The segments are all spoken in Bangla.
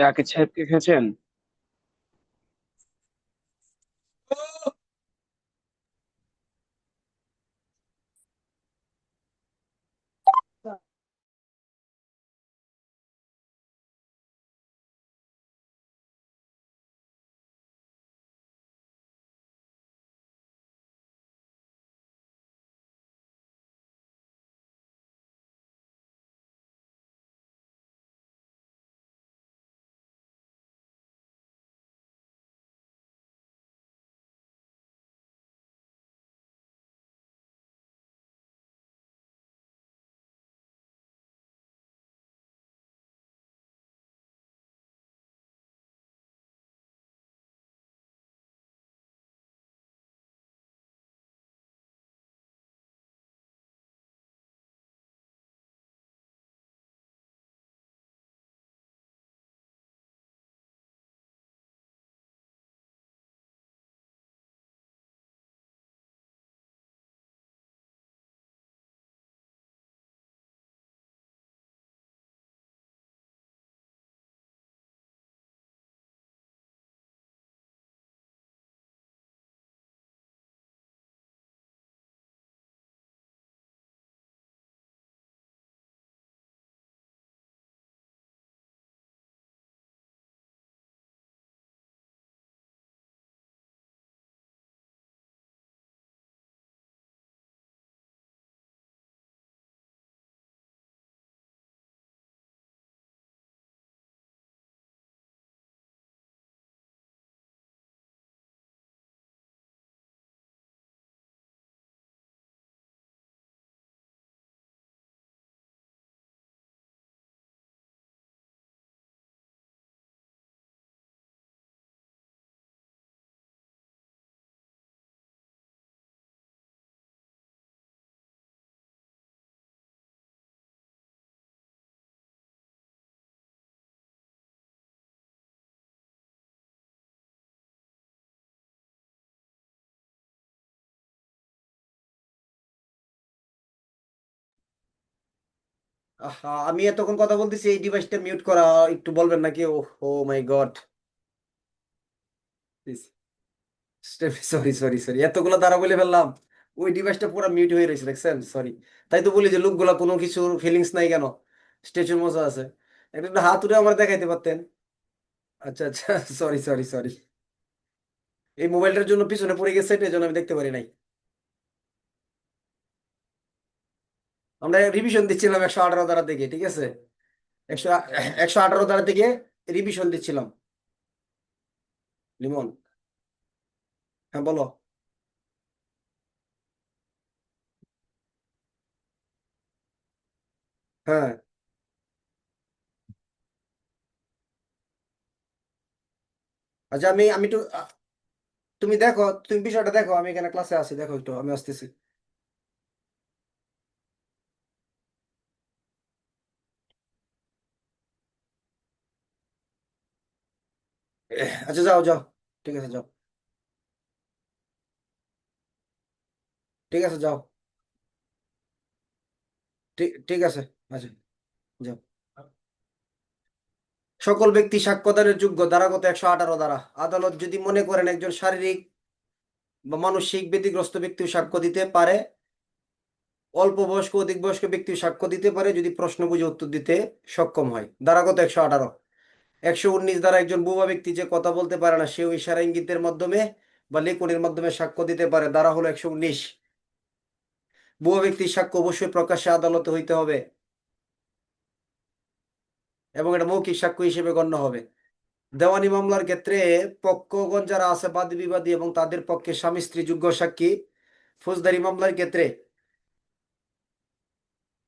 আকিব সাহেবকে খেয়েছেন? আমি এতক্ষণ কথা বলতেছি, এই ডিভাইসটা মিউট করা একটু বলবেন নাকি? ও, ও মাই গড। সরি সরি সরি, এতগুলো দ্বারা বলে ফেললাম। ওই ডিভাইসটা পুরো মিউট হয়ে রয়েছে, দেখছেন? সরি। তাই তো বলি যে লোকগুলা কোনো কিছু ফিলিংস নাই কেন, স্টেচুর মজা আছে। একটা হাত উঠে আমার দেখাইতে পারতেন। আচ্ছা আচ্ছা, সরি সরি সরি। এই মোবাইলটার জন্য পিছনে পড়ে গেছে, এই জন্য আমি দেখতে পারি নাই। আমরা রিভিশন দিচ্ছিলাম 118 দ্বারা থেকে, ঠিক আছে? একশো 118 দ্বারা থেকে রিভিশন দিচ্ছিলাম। লিমন, হ্যাঁ বলো। হ্যাঁ। আচ্ছা, আমি আমি একটু তুমি দেখো, তুমি বিষয়টা দেখো, আমি এখানে ক্লাসে আছি, দেখো একটু, আমি আসতেছি। আচ্ছা, যাও যাও। ঠিক আছে, যাও। ঠিক আছে, যাও। ঠিক ঠিক আছে। আচ্ছা, যাও। সকল ব্যক্তি সাক্ষ্যদানের যোগ্য, ধারাগত 118 দ্বারা। আদালত যদি মনে করেন একজন শারীরিক বা মানসিক ব্যতিগ্রস্ত ব্যক্তিও সাক্ষ্য দিতে পারে, অল্প বয়স্ক অধিক বয়স্ক ব্যক্তিও সাক্ষ্য দিতে পারে যদি প্রশ্ন বুঝে উত্তর দিতে সক্ষম হয়। ধারাগত 118। 119 দ্বারা একজন বুবা ব্যক্তি যে কথা বলতে পারে না, সেও ইশারা ইঙ্গিতের মাধ্যমে বা লেখনির মাধ্যমে সাক্ষ্য দিতে পারে। ধারা হলো 119। বুবা ব্যক্তির সাক্ষ্য অবশ্যই প্রকাশ্যে আদালতে হইতে হবে এবং এটা মৌখিক সাক্ষ্য হিসেবে গণ্য হবে। দেওয়ানি মামলার ক্ষেত্রে পক্ষগণ যারা আছে, বাদী বিবাদী এবং তাদের পক্ষে স্বামী স্ত্রী যোগ্য সাক্ষী। ফৌজদারি মামলার ক্ষেত্রে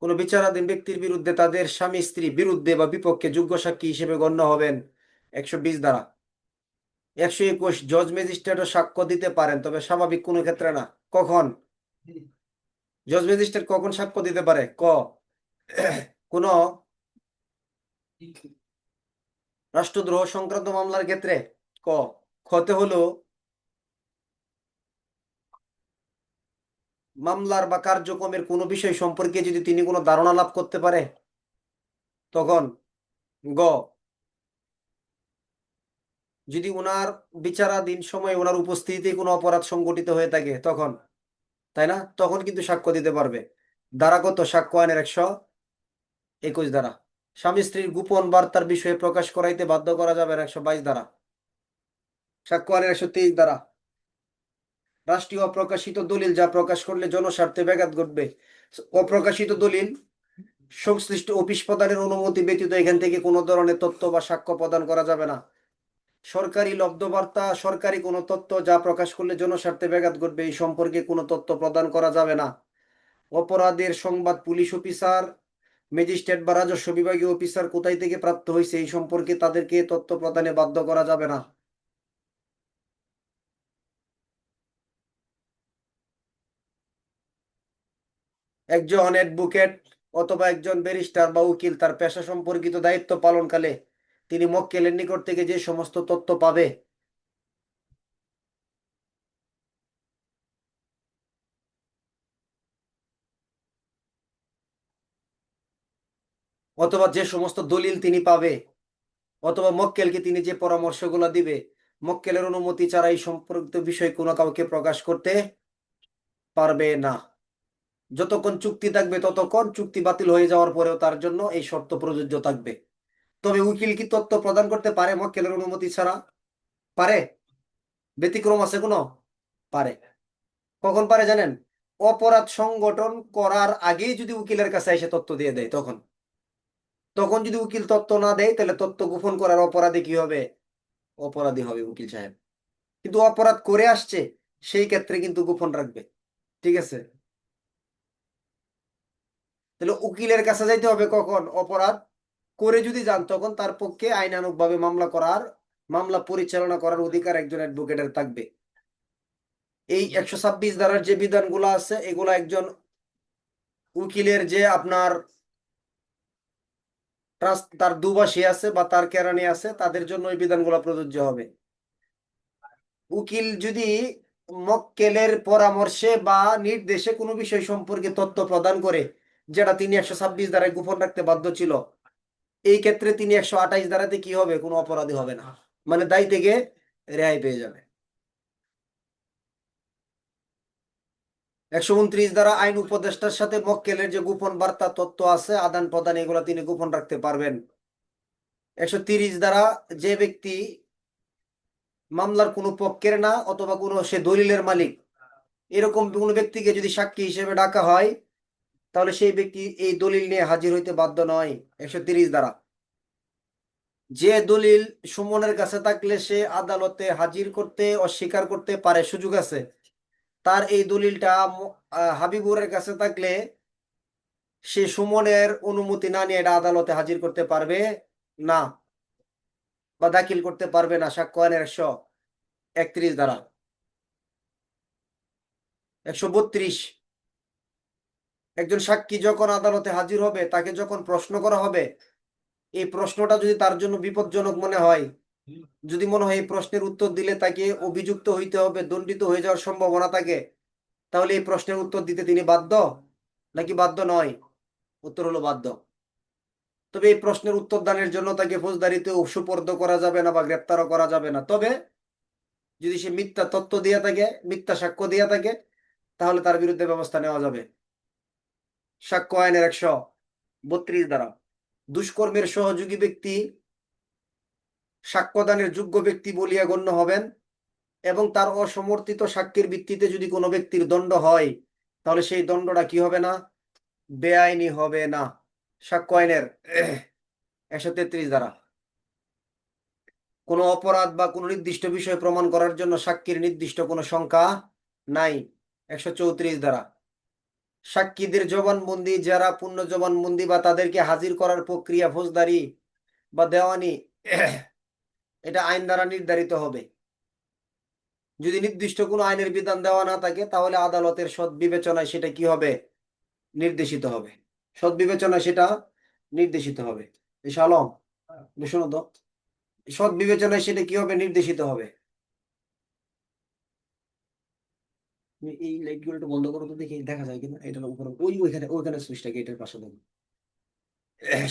কোনো বিচারাধীন ব্যক্তির বিরুদ্ধে তাদের স্বামী স্ত্রী বিরুদ্ধে বা বিপক্ষে যোগ্য সাক্ষী হিসেবে গণ্য হবেন 120 দ্বারা। 121, জজ ম্যাজিস্ট্রেটও সাক্ষ্য দিতে পারেন, তবে স্বাভাবিক কোনো ক্ষেত্রে না। কখন জজ ম্যাজিস্ট্রেট কখন সাক্ষ্য দিতে পারে? কোন রাষ্ট্রদ্রোহ সংক্রান্ত মামলার ক্ষেত্রে। ক খতে হলো মামলার বা কার্যক্রমের কোনো বিষয় সম্পর্কে যদি তিনি কোনো ধারণা লাভ করতে পারে, তখন। গ যদি ওনার বিচারাধীন সময়ে ওনার উপস্থিতিতে কোনো অপরাধ সংঘটিত হয়ে থাকে তখন, তাই না, তখন কিন্তু সাক্ষ্য দিতে পারবে। ধারা কত? সাক্ষ্য আইনের 121 ধারা। স্বামী স্ত্রীর গোপন বার্তার বিষয়ে প্রকাশ করাইতে বাধ্য করা যাবে না, 122 ধারা। সাক্ষ্য আইনের 123 ধারা। রাষ্ট্রীয় অপ্রকাশিত দলিল যা প্রকাশ করলে জনস্বার্থে ব্যাঘাত ঘটবে। অপ্রকাশিত দলিল সংশ্লিষ্ট অফিস প্রদানের অনুমতি ব্যতীত এখান থেকে কোনো ধরনের তথ্য বা সাক্ষ্য প্রদান করা যাবে না। সরকারি লব্ধবার্তা, সরকারি কোনো তথ্য যা প্রকাশ করলে জনস্বার্থে ব্যাঘাত ঘটবে এই সম্পর্কে কোনো তথ্য প্রদান করা যাবে না। অপরাধের সংবাদ পুলিশ অফিসার, ম্যাজিস্ট্রেট বা রাজস্ব বিভাগীয় অফিসার কোথায় থেকে প্রাপ্ত হয়েছে এই সম্পর্কে তাদেরকে তথ্য প্রদানে বাধ্য করা যাবে না। একজন অ্যাডভোকেট অথবা একজন ব্যারিস্টার বা উকিল তার পেশা সম্পর্কিত দায়িত্ব পালনকালে তিনি মক্কেলের নিকট থেকে যে সমস্ত তথ্য পাবে অথবা যে সমস্ত দলিল তিনি পাবে অথবা মক্কেলকে তিনি যে পরামর্শগুলো দিবে, মক্কেলের অনুমতি ছাড়া এই সম্পর্কিত বিষয় কোনো কাউকে প্রকাশ করতে পারবে না। যতক্ষণ চুক্তি থাকবে ততক্ষণ, চুক্তি বাতিল হয়ে যাওয়ার পরেও তার জন্য এই শর্ত প্রযোজ্য থাকবে। তবে উকিল কি তথ্য প্রদান করতে পারে মক্কেলের অনুমতি ছাড়া? পারে? ব্যতিক্রম আছে কোনো? পারে। কখন পারে জানেন? অপরাধ সংগঠন করার আগেই যদি উকিলের কাছে এসে তথ্য দিয়ে দেয় তখন। তখন যদি উকিল তথ্য না দেয় তাহলে তথ্য গোপন করার অপরাধে কি হবে? অপরাধী হবে উকিল সাহেব। কিন্তু অপরাধ করে আসছে সেই ক্ষেত্রে কিন্তু গোপন রাখবে। ঠিক আছে? তাহলে উকিলের কাছে যাইতে হবে কখন? অপরাধ করে যদি যান তখন তার পক্ষে আইনানুগ ভাবে মামলা পরিচালনা করার অধিকার একজন অ্যাডভোকেটের থাকবে। এই 126 ধারার যে বিধানগুলো আছে এগুলা একজন উকিলের যে আপনার তার দুভাষী আছে বা তার কেরানি আছে তাদের জন্য এই বিধানগুলো প্রযোজ্য হবে। উকিল যদি মক্কেলের পরামর্শে বা নির্দেশে কোনো বিষয় সম্পর্কে তথ্য প্রদান করে যেটা তিনি 126 ধারায় গোপন রাখতে বাধ্য ছিল, এই ক্ষেত্রে তিনি 128 ধারাতে কি হবে? কোনো অপরাধী হবে না, মানে দায় থেকে রেহাই পেয়ে যাবে। 129 ধারা আইন উপদেষ্টার সাথে মক্কেলের যে গোপন বার্তা তথ্য আছে আদান প্রদান এগুলো তিনি গোপন রাখতে পারবেন। 130 ধারা যে ব্যক্তি মামলার কোনো পক্ষের না অথবা কোনো সে দলিলের মালিক এরকম কোনো ব্যক্তিকে যদি সাক্ষী হিসেবে ডাকা হয় তাহলে সেই ব্যক্তি এই দলিল নিয়ে হাজির হইতে বাধ্য নয়। 130 ধারা যে দলিল সুমনের কাছে থাকলে সে আদালতে হাজির করতে অস্বীকার করতে পারে, সুযোগ আছে। তার এই দলিলটা হাবিবুরের কাছে থাকলে সে সুমনের অনুমতি না নিয়ে এটা আদালতে হাজির করতে পারবে না বা দাখিল করতে পারবে না। সাক্ষ্য আইনের 131 ধারা। 132 একজন সাক্ষী যখন আদালতে হাজির হবে তাকে যখন প্রশ্ন করা হবে এই প্রশ্নটা যদি তার জন্য বিপজ্জনক মনে হয়, যদি মনে হয় এই প্রশ্নের উত্তর দিলে তাকে অভিযুক্ত হইতে হবে, দণ্ডিত হয়ে যাওয়ার সম্ভাবনা থাকে, তাহলে এই প্রশ্নের উত্তর দিতে তিনি বাধ্য নাকি বাধ্য নয়? উত্তর হলো বাধ্য। তবে এই প্রশ্নের উত্তর দানের জন্য তাকে ফৌজদারিতে সুপর্দ করা যাবে না বা গ্রেপ্তারও করা যাবে না। তবে যদি সে মিথ্যা তথ্য দিয়ে থাকে, মিথ্যা সাক্ষ্য দিয়ে থাকে, তাহলে তার বিরুদ্ধে ব্যবস্থা নেওয়া যাবে। সাক্ষ্য আইনের 132 ধারা দুষ্কর্মের সহযোগী ব্যক্তি সাক্ষ্যদানের যোগ্য ব্যক্তি বলিয়া গণ্য হবেন এবং তার অসমর্থিত সাক্ষ্যের ভিত্তিতে যদি কোনো ব্যক্তির দণ্ড হয় তাহলে সেই দণ্ডটা কি হবে না? বেআইনি হবে না। সাক্ষ্য আইনের 133 ধারা কোনো অপরাধ বা কোনো নির্দিষ্ট বিষয় প্রমাণ করার জন্য সাক্ষীর নির্দিষ্ট কোনো সংখ্যা নাই। 134 ধারা সাক্ষীদের জবানবন্দি যারা পূর্ণ জবানবন্দি বা তাদেরকে হাজির করার প্রক্রিয়া ফৌজদারি বা দেওয়ানি এটা আইন দ্বারা নির্ধারিত হবে। যদি নির্দিষ্ট কোনো আইনের বিধান দেওয়া না থাকে তাহলে আদালতের সৎ বিবেচনায় সেটা কি হবে? নির্দেশিত হবে। সৎ বিবেচনায় সেটা নির্দেশিত হবে। এই শালম শোনো তো, সৎ বিবেচনায় সেটা কি হবে? নির্দেশিত হবে। তুমি এই লাইট গুলো একটু বন্ধ করো তো দেখি দেখা যায় কিনা। এটার উপরে ওইখানে সুইচটা গেটের পাশে দেবো।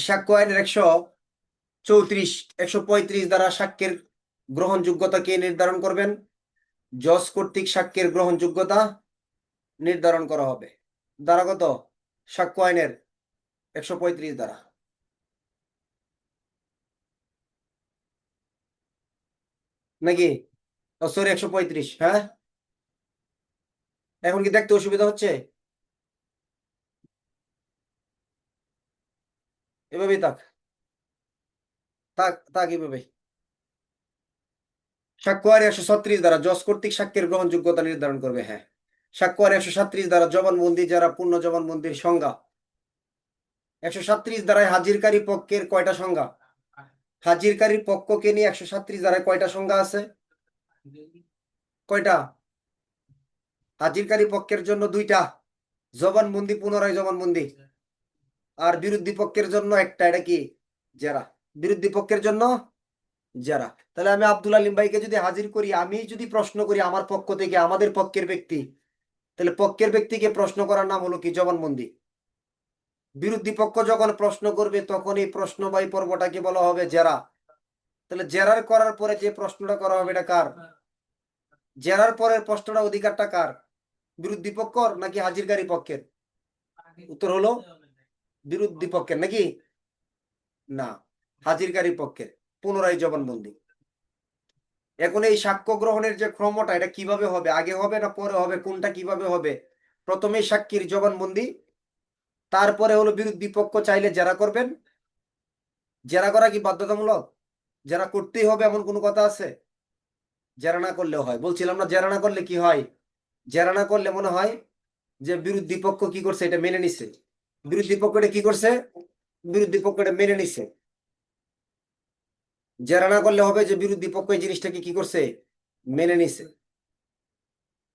সাক্ষ্য আইনের 134 135 দ্বারা সাক্ষ্যের গ্রহণযোগ্যতা কে নির্ধারণ করবেন? জজ কর্তৃক সাক্ষ্যের গ্রহণযোগ্যতা নির্ধারণ করা হবে। ধারা কত? সাক্ষ্য আইনের 135 ধারা। নাকি? সরি, 135। হ্যাঁ, এখন কি দেখতে অসুবিধা হচ্ছে? এভাবেই থাক, থাক থাক এভাবে। সাক্ষ্য আইন 136 দ্বারা জজ কর্তৃক সাক্ষ্যের গ্রহণযোগ্যতা নির্ধারণ করবে। হ্যাঁ, সাক্ষ্য আইন 137 দ্বারা জবানবন্দি যারা পূর্ণ জবানবন্দির সংজ্ঞা। 137 দ্বারায় হাজিরকারী পক্ষের কয়টা সংজ্ঞা? হাজিরকারীর পক্ষকে নিয়ে 137 দ্বারায় কয়টা সংজ্ঞা আছে? কয়টা? হাজিরকারী পক্ষের জন্য 2টা, জবানবন্দি পুনরায় জবানবন্দি। আর বিরোধী পক্ষের জন্য একটা, এটা কি? জেরা। বিরোধী পক্ষের জন্য যারা। তাহলে আমি আব্দুল আলিম ভাইকে যদি হাজির করি, আমি যদি প্রশ্ন করি আমার পক্ষ থেকে, আমাদের পক্ষের ব্যক্তি, তাহলে পক্ষের ব্যক্তিকে প্রশ্ন করার নাম হলো কি? জবানবন্দি। বিরোধী পক্ষ যখন প্রশ্ন করবে তখন এই প্রশ্নবাহী পর্বটাকে বলা হবে জেরা। তাহলে জেরার করার পরে যে প্রশ্নটা করা হবে এটা কার? জেরার পরের প্রশ্নটা অধিকারটা কার? বিরোধী পক্ষর নাকি হাজিরকারী পক্ষের? উত্তর হলো বিরোধী পক্ষের। নাকি? না, হাজিরকারী পক্ষের। পুনরায় জবানবন্দি। এখন এই সাক্ষ্য গ্রহণের যে ক্রমটা, এটা কিভাবে হবে? আগে হবে না পরে হবে? কোনটা কিভাবে হবে? প্রথমে সাক্ষীর জবানবন্দি, তারপরে হলো বিরোধী পক্ষ চাইলে জেরা করবেন। জেরা করা কি বাধ্যতামূলক? জেরা করতেই হবে এমন কোনো কথা আছে? জেরা না করলেও হয়। বলছিলাম না, জেরা না করলে কি হয়? জেরা না করলে মনে হয় যে বিরোধী পক্ষ কি করছে, এটা মেনে নিছে। বিরোধী পক্ষ এটা কি করছে? বিরোধী পক্ষ এটা মেনে নিছে। জেরা না করলে হবে যে বিরোধী পক্ষ এই জিনিসটাকে কি করছে? মেনে নিছে।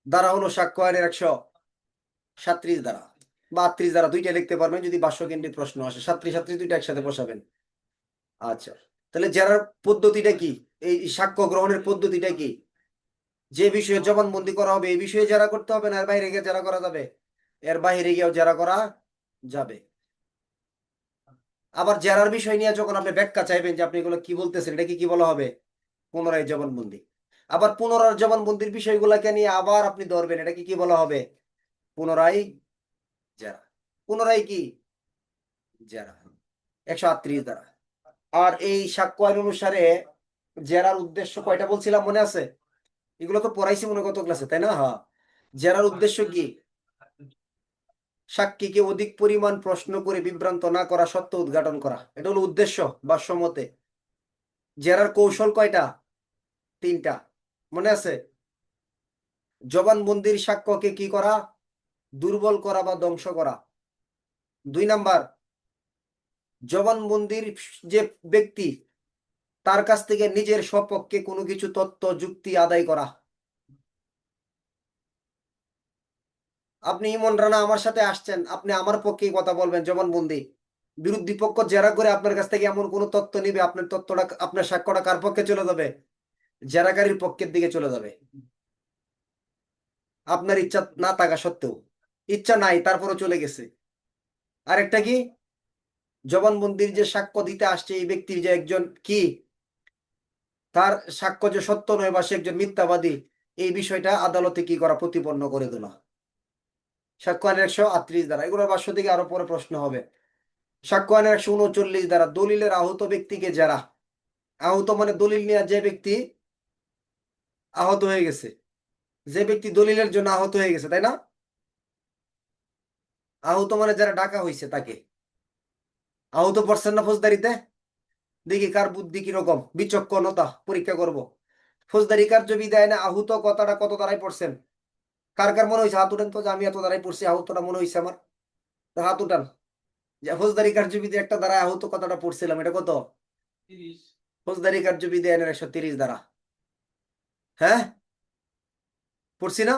দ্বারা হলো সাক্ষ্য আইনের 137 দ্বারা বা 38 দ্বারা, দুইটা লিখতে পারবেন যদি ভাষ্য কেন্দ্রিক প্রশ্ন আসে। 37 37 দুইটা একসাথে বসাবেন। আচ্ছা, তাহলে জেরার পদ্ধতিটা কি? এই সাক্ষ্য গ্রহণের পদ্ধতিটা কি? যে বিষয়ে জবানবন্দি করা হবে এই বিষয়ে জেরা করতে হবে, না এর বাইরে গিয়ে জেরা করা যাবে? এর বাইরে গিয়েও জেরা করা যাবে। আবার জেরার বিষয় নিয়ে যখন আপনি ব্যাখ্যা চাইবেন যে আপনি এগুলো কি বলতেছেন, এটা কি বলা হবে? পুনরায় জবানবন্দি। আবার পুনরায় জবানবন্দির বিষয়গুলোকে নিয়ে আবার আপনি ধরবেন, এটা কি বলা হবে? পুনরায় জেরা। পুনরায় কি? জেরা। 138 দ্বারা। আর এই সাক্ষ্য আইন অনুসারে জেরার উদ্দেশ্য কয়টা বলছিলাম মনে আছে? এগুলো তো পড়াইছি মনে কত ক্লাসে, তাই না? হ্যাঁ। জেরার উদ্দেশ্য কি? সাক্ষীকে অধিক পরিমাণ প্রশ্ন করে বিভ্রান্ত না করা, সত্য উদ্ঘাটন করা, এটা হলো উদ্দেশ্য ভাষ্যমতে। জেরার কৌশল কয়টা? 3টা। মনে আছে? জবানবন্দির সাক্ষ্যকে কি করা? দুর্বল করা বা ধ্বংস করা। 2 নাম্বার, জবানবন্দির যে ব্যক্তি, তার কাছ থেকে নিজের সপক্ষে কোনো কিছু তথ্য যুক্তি আদায় করা। আপনি ইমন রানা আমার সাথে আসছেন, আপনি আমার পক্ষেই কথা বলবেন জবানবন্দি। বিরোধী পক্ষ জেরা করে আপনার কাছ থেকে এমন কোনো তথ্য নিবে, আপনার তথ্যটা, আপনার সাক্ষ্যটা কার পক্ষে চলে যাবে? জেরাকারীর পক্ষের দিকে চলে যাবে। আপনার ইচ্ছা না থাকা সত্ত্বেও, ইচ্ছা নাই তারপরও চলে গেছে। আরেকটা কি? জবানবন্দির যে সাক্ষ্য দিতে আসছে এই ব্যক্তির যে একজন কি, তার সাক্ষ্য যে সত্য নয় বা সে একজন মিথ্যাবাদী, এই বিষয়টা আদালতে কি করা? প্রতিপন্ন করে তোলা। সাক্ষ্য আইনের 138 দ্বারা। এগুলোর ভাষ্য থেকে আরো পরে প্রশ্ন হবে। সাক্ষ্য আইনের 139 দ্বারা দলিলের আহত ব্যক্তিকে যারা, আহত মানে দলিল নিয়ে যে ব্যক্তি আহত হয়ে গেছে, যে ব্যক্তি দলিলের জন্য আহত হয়ে গেছে, তাই না? আহত মানে যারা ডাকা হয়েছে তাকে। আহত পড়ছেন না ফৌজদারিতে? দেখি কার বুদ্ধি কিরকম, বিচক্ষণতা পরীক্ষা করব। ফৌজদারি কার্যবিধানে আহত কথাটা কত দ্বারাই পড়ছেন? কার কার মনে হয়েছে হাত উঠান তো, যে আমি এত দ্বারাই পড়ছি, আহতটা মনে হয়েছে আমার। তো হাত উঠান যে ফৌজদারি কার্যবিধি একটা দ্বারা আহত কথাটা পড়ছিলাম, এটা কত? ফৌজদারি কার্যবিধি আইনের 130 দ্বারা। হ্যাঁ, পড়ছি না?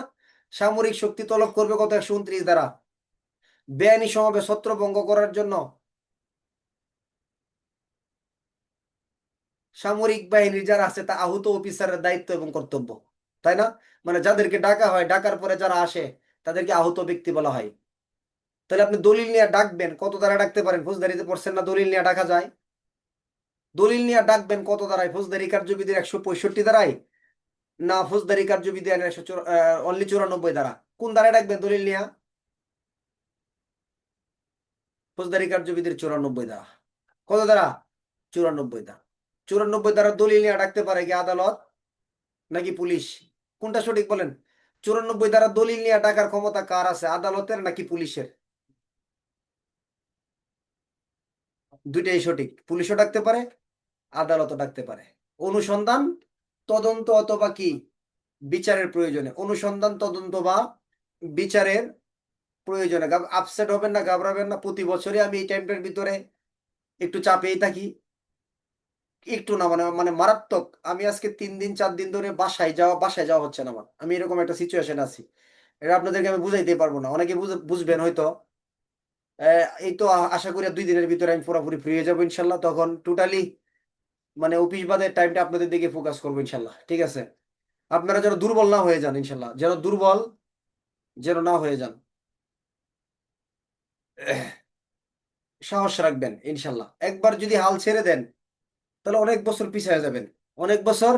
সামরিক শক্তি তলব করবে কত? 129 দ্বারা। বেআইনি সমাবেশ ছত্রভঙ্গ করার জন্য সামরিক বাহিনীর যারা আছে তা আহত অফিসারের দায়িত্ব এবং কর্তব্য, তাই না? মানে যাদেরকে ডাকা হয়, ডাকার পরে যারা আসে তাদেরকে আহত ব্যক্তি বলা হয়। তাহলে আপনি দলিল নিয়ে ডাকবেন, কত দ্বারা ডাকতে পারেন? ফৌজদারিতে পড়ছেন না, দলিল নিয়ে ডাকা যায়। দলিল নিয়ে ডাকবেন কত দাঁড়ায়? ফৌজদারি কার্যবিধির 165 দাঁড়ায়, না ফৌজদারি কার্যবিধি আইনের 194 দ্বারা? কোন দ্বারায় ডাকবেন দলিল নিয়া? ফৌজদারি কার্যবিধির 94 দ্বারা। কত দ্বারা? 94 দ্বারা। 94 দ্বারা দলিল নিয়ে ডাকতে পারে কি আদালত নাকি পুলিশ? কোনটা সঠিক বলেন? 94 দ্বারা দলিল নিয়ে ডাকার ক্ষমতা কার আছে, আদালতের নাকি পুলিশের? দুইটাই সঠিক, পুলিশও ডাকতে পারে, আদালতও ডাকতে পারে। অনুসন্ধান, তদন্ত অথবা কি বিচারের প্রয়োজনে, অনুসন্ধান তদন্ত বা বিচারের প্রয়োজনে। আপসেট হবেন না, ঘাবড়াবেন না। প্রতি বছরই আমি এই টাইমটার ভিতরে একটু চাপেই থাকি, একটু না মানে মানে মারাত্মক। আমি আজকে 3 দিন 4 দিন ধরে বাসায় যাওয়া হচ্ছে না আমার। আমি এরকম একটা সিচুয়েশন আছি, এটা আপনাদেরকে আমি বুঝাইতে পারবো না। অনেকে বুঝবেন হয়তো। এই তো আশা করি 2 দিনের ভিতরে আমি পুরোপুরি ফ্রি হয়ে যাবো ইনশাল্লাহ। তখন টোটালি মানে অফিস বাদের টাইমটা আপনাদের দিকে ফোকাস করবো ইনশাল্লাহ, ঠিক আছে? আপনারা যেন দুর্বল না হয়ে যান ইনশাল্লাহ, যেন দুর্বল যেন না হয়ে যান। সাহস রাখবেন ইনশাল্লাহ। একবার যদি হাল ছেড়ে দেন তাহলে অনেক বছর পিছিয়ে যাবেন, অনেক বছর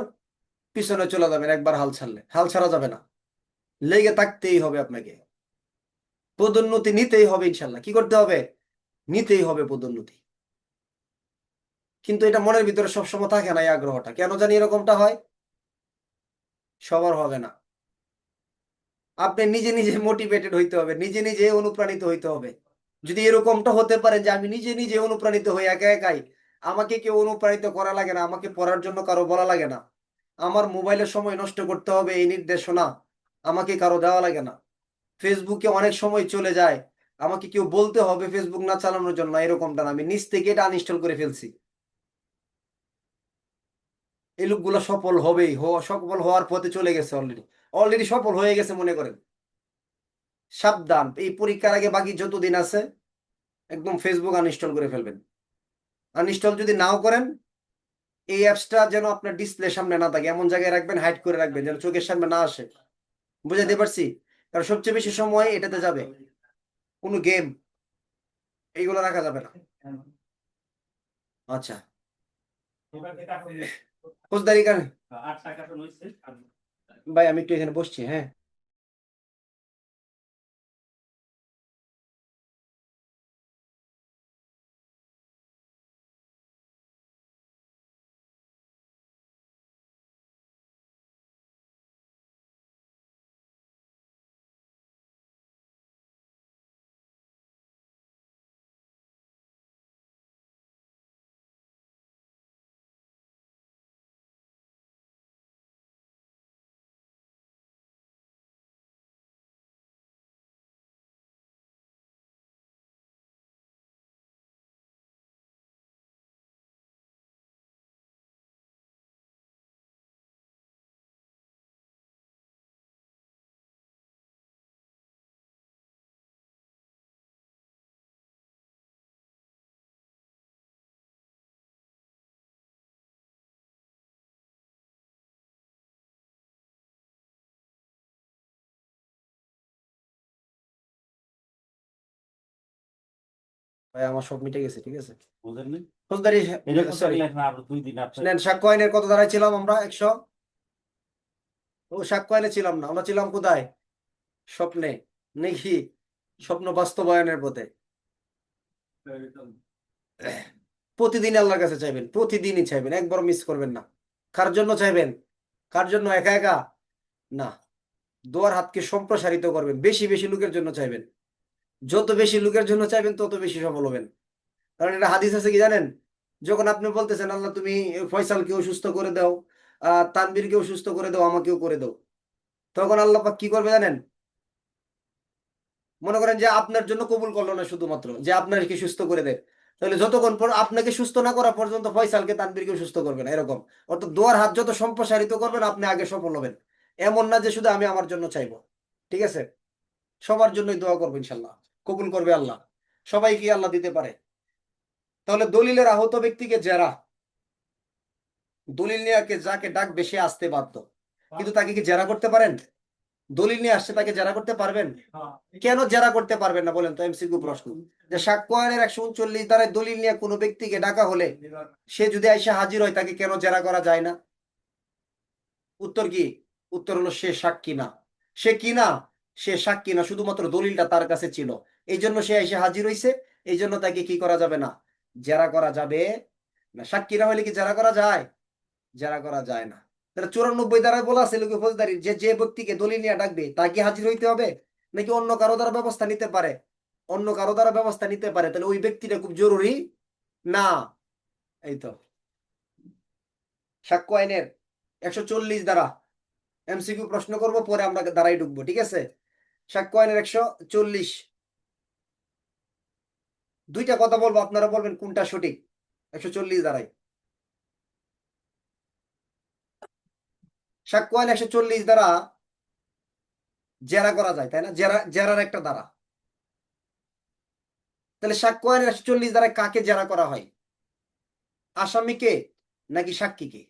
পিছনে চলে যাবেন। একবার হাল ছাড়লে হাল ছাড়া যাবে না, লেগে থাকতেই হবে আপনাকে। পদোন্নতি নিতেই হবে ইনশাল্লাহ। কি করতে হবে? নিতেই হবে পদোন্নতি। কিন্তু এটা মনের ভিতরে সবসময় থাকে না, এই আগ্রহটা কেন জানি এরকমটা হয়। সবার হবে না। আপনি নিজে নিজে মোটিভেটেড হইতে হবে, নিজে নিজে অনুপ্রাণিত হইতে হবে। যদি এরকমটা হতে পারে যে আমি নিজে নিজে অনুপ্রাণিত হই একা একাই, আমাকে কেউ অনুপ্রাণিত করা লাগে না, আমাকে পড়ার জন্য কারো বলা লাগে না, আমার মোবাইলের সময় নষ্ট করতে হবে এই নির্দেশনা আমাকে কারো দেওয়া লাগে না, ফেসবুকে অনেক সময় চলে যায়, আমাকে কেউ বলতে হবে ফেসবুক না চালানোর জন্য, এরকমটা না। আমি নিজ থেকে এটা আনইনস্টল করে ফেলছি। এই লোকগুলো সফল হবেই, সফল হওয়ার পথে চলে গেছে, অলরেডি অলরেডি সফল হয়ে গেছে মনে করেন। সাবধান, এই পরীক্ষার আগে বাকি যত দিন আছে একদম ফেসবুক আনইনস্টল করে ফেলবেন। আনইনস্টল যদি নাও করেন, এই অ্যাপসটা যেন আপনার ডিসপ্লে সামনে না থাকে, এমন জায়গায় রাখবেন, হাইড করে রাখবেন যেন চোখের সামনে না আসে। বুঝাতে পারছি? কারণ সবচেয়ে বেশি সময় এটাতে যাবে। কোনো গেম এইগুলো রাখা যাবে না। আচ্ছা, ফৌজদারি কার ভাই আমি একটু এখানে বসছি, হ্যাঁ। ভাই আমার সব মিটে গেছে, ঠিক আছে। বুঝলেন? ফৌজদারি সরি নেন। সাক্ষ্য আইনের কত ধারায় ছিলাম আমরা? 100। ও সাক্ষ্য আইনে ছিলাম না, আমরা ছিলাম কোথায়? স্বপ্নে, নাকি স্বপ্ন বাস্তবায়নের পথে। প্রতিদিন আল্লাহর কাছে চাইবেন, প্রতিদিনই চাইবেন, একবার মিস করবেন না। কার জন্য চাইবেন? কার জন্য? একা একা না, দোয়ার হাতকে সম্প্রসারিত করবেন, বেশি বেশি লোকের জন্য চাইবেন। যত বেশি লোকের জন্য চাইবেন তত বেশি সফল হবেন। কারণ এটা হাদিস আছে কি জানেন? যখন আপনি বলতেছেন আল্লাহ তুমি ফয়সালকেও সুস্থ করে দাও, তানবীরকেও সুস্থ করে দাও, আমাকেও করে দাও, তখন আল্লাহ পাক কি করবে জানেন? মনে করেন যে আপনার জন্য কবুল করলো না, শুধুমাত্র যে আপনাকে সুস্থ করে দেয়, তাহলে যতক্ষণ পর আপনাকে সুস্থ না করা পর্যন্ত ফয়সালকে তানবীরকে সুস্থ করবে না, এরকম। অর্থাৎ দোয়ার হাত যত সম্প্রসারিত করবেন আপনি আগে সফল হবেন। এমন না যে শুধু আমি আমার জন্য চাইবো, ঠিক আছে? সবার জন্যই দোয়া করবো ইনশাল্লাহ, কবুল করবে আল্লাহ। সবাইকে আল্লাহ দিতে পারে। তাহলে দলিলের আহত ব্যক্তিকে জেরা, দলিল নিয়ে যাকে ডাক বেশি আসতে বাধ্য, কিন্তু তাকে কি জেরা করতে পারেন? দলিল নিয়ে আসছে, তাকে জেরা করতে পারবেন? কেন জেরা করতে পারবেন না বলেন তো? এমসিকিউ প্রশ্ন। যে সাক্ষ্য আইনের 139 ধারায় দলিল নিয়ে কোনো ব্যক্তিকে ডাকা হলে সে যদি এসে হাজির হয়, তাকে কেন জেরা করা যায় না? উত্তর কি? উত্তর হলো সে সাক্ষী না। সে কি না? সে সাক্ষী না, শুধুমাত্র দলিলটা তার কাছে ছিল, এই জন্য সে এসে হাজির হয়েছে। এই জন্য তাকে কি করা যাবে না? জেরা করা যাবে না। সাক্ষী না হলে কি জেরা করা যায়? জেরা করা যায় না। তাহলে 94 দ্বারা বলা আছে লোকে ফৌজদারি, যে যে ব্যক্তিকে দলিল নিয়ে ডাকবে তাকে হাজির হইতে হবে, নাকি অন্য কারো দ্বারা ব্যবস্থা নিতে পারে? অন্য কারো দ্বারা ব্যবস্থা নিতে পারে, তাহলে ওই ব্যক্তিটা খুব জরুরি না। এই তো সাক্ষ্য আইনের 140 দ্বারা এমসিকিউ প্রশ্ন করব, পরে আমরা দ্বারাই ঢুকবো, ঠিক আছে? সাক্ষ্য আইনের 140, দুইটা কথা বলবো, আপনারা বলবেন কোনটা সঠিক। 140 দ্বারাই, সাক্ষ্য আইন 140 দ্বারা জেরা করা যায়, তাই না? জেরার একটা দ্বারা। তাহলে সাক্ষ্য আইনের 140 দ্বারা কাকে জেরা করা হয়? আসামিকে নাকি সাক্ষীকে?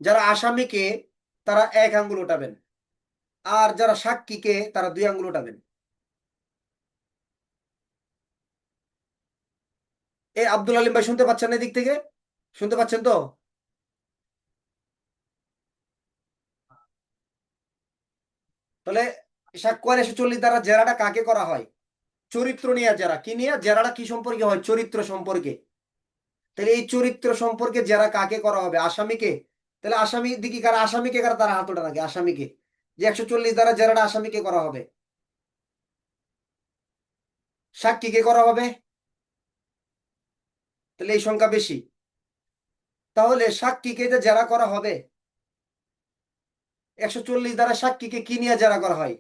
যারা আসামিকে তারা 1 আঙ্গুল উঠাবেন, আর যারা সাক্ষীকে তারা 2 আঙ্গুল উঠাবেন। এই আব্দুল আলিম ভাই শুনতে পাচ্ছেন এদিক থেকে? শুনতে পাচ্ছেন তো? তাহলে সাক্ষ্য আইন 140 দ্বারা জেরাটা কাকে করা হয়? চরিত্র নিয়ে জেরা। কি নিয়ে জেরাটা? কি সম্পর্কে হয়? চরিত্র সম্পর্কে। তাহলে এই চরিত্র সম্পর্কে জেরা কাকে করা হবে? আসামিকে। তাহলে আসামি দিকে কারা? আসামিকে কারা? তারা হাত ওঠা নাকি আসামিকে? যে 140 দ্বারা জেরাটা আসামিকে করা হবে। সাক্ষীকে করা হবে। তাহলে এই সংখ্যা বেশি। তাহলে সাক্ষীকে যে জেরা করা হবে, 140 দ্বারা সাক্ষীকে কি নিয়ে জেরা করা হয়?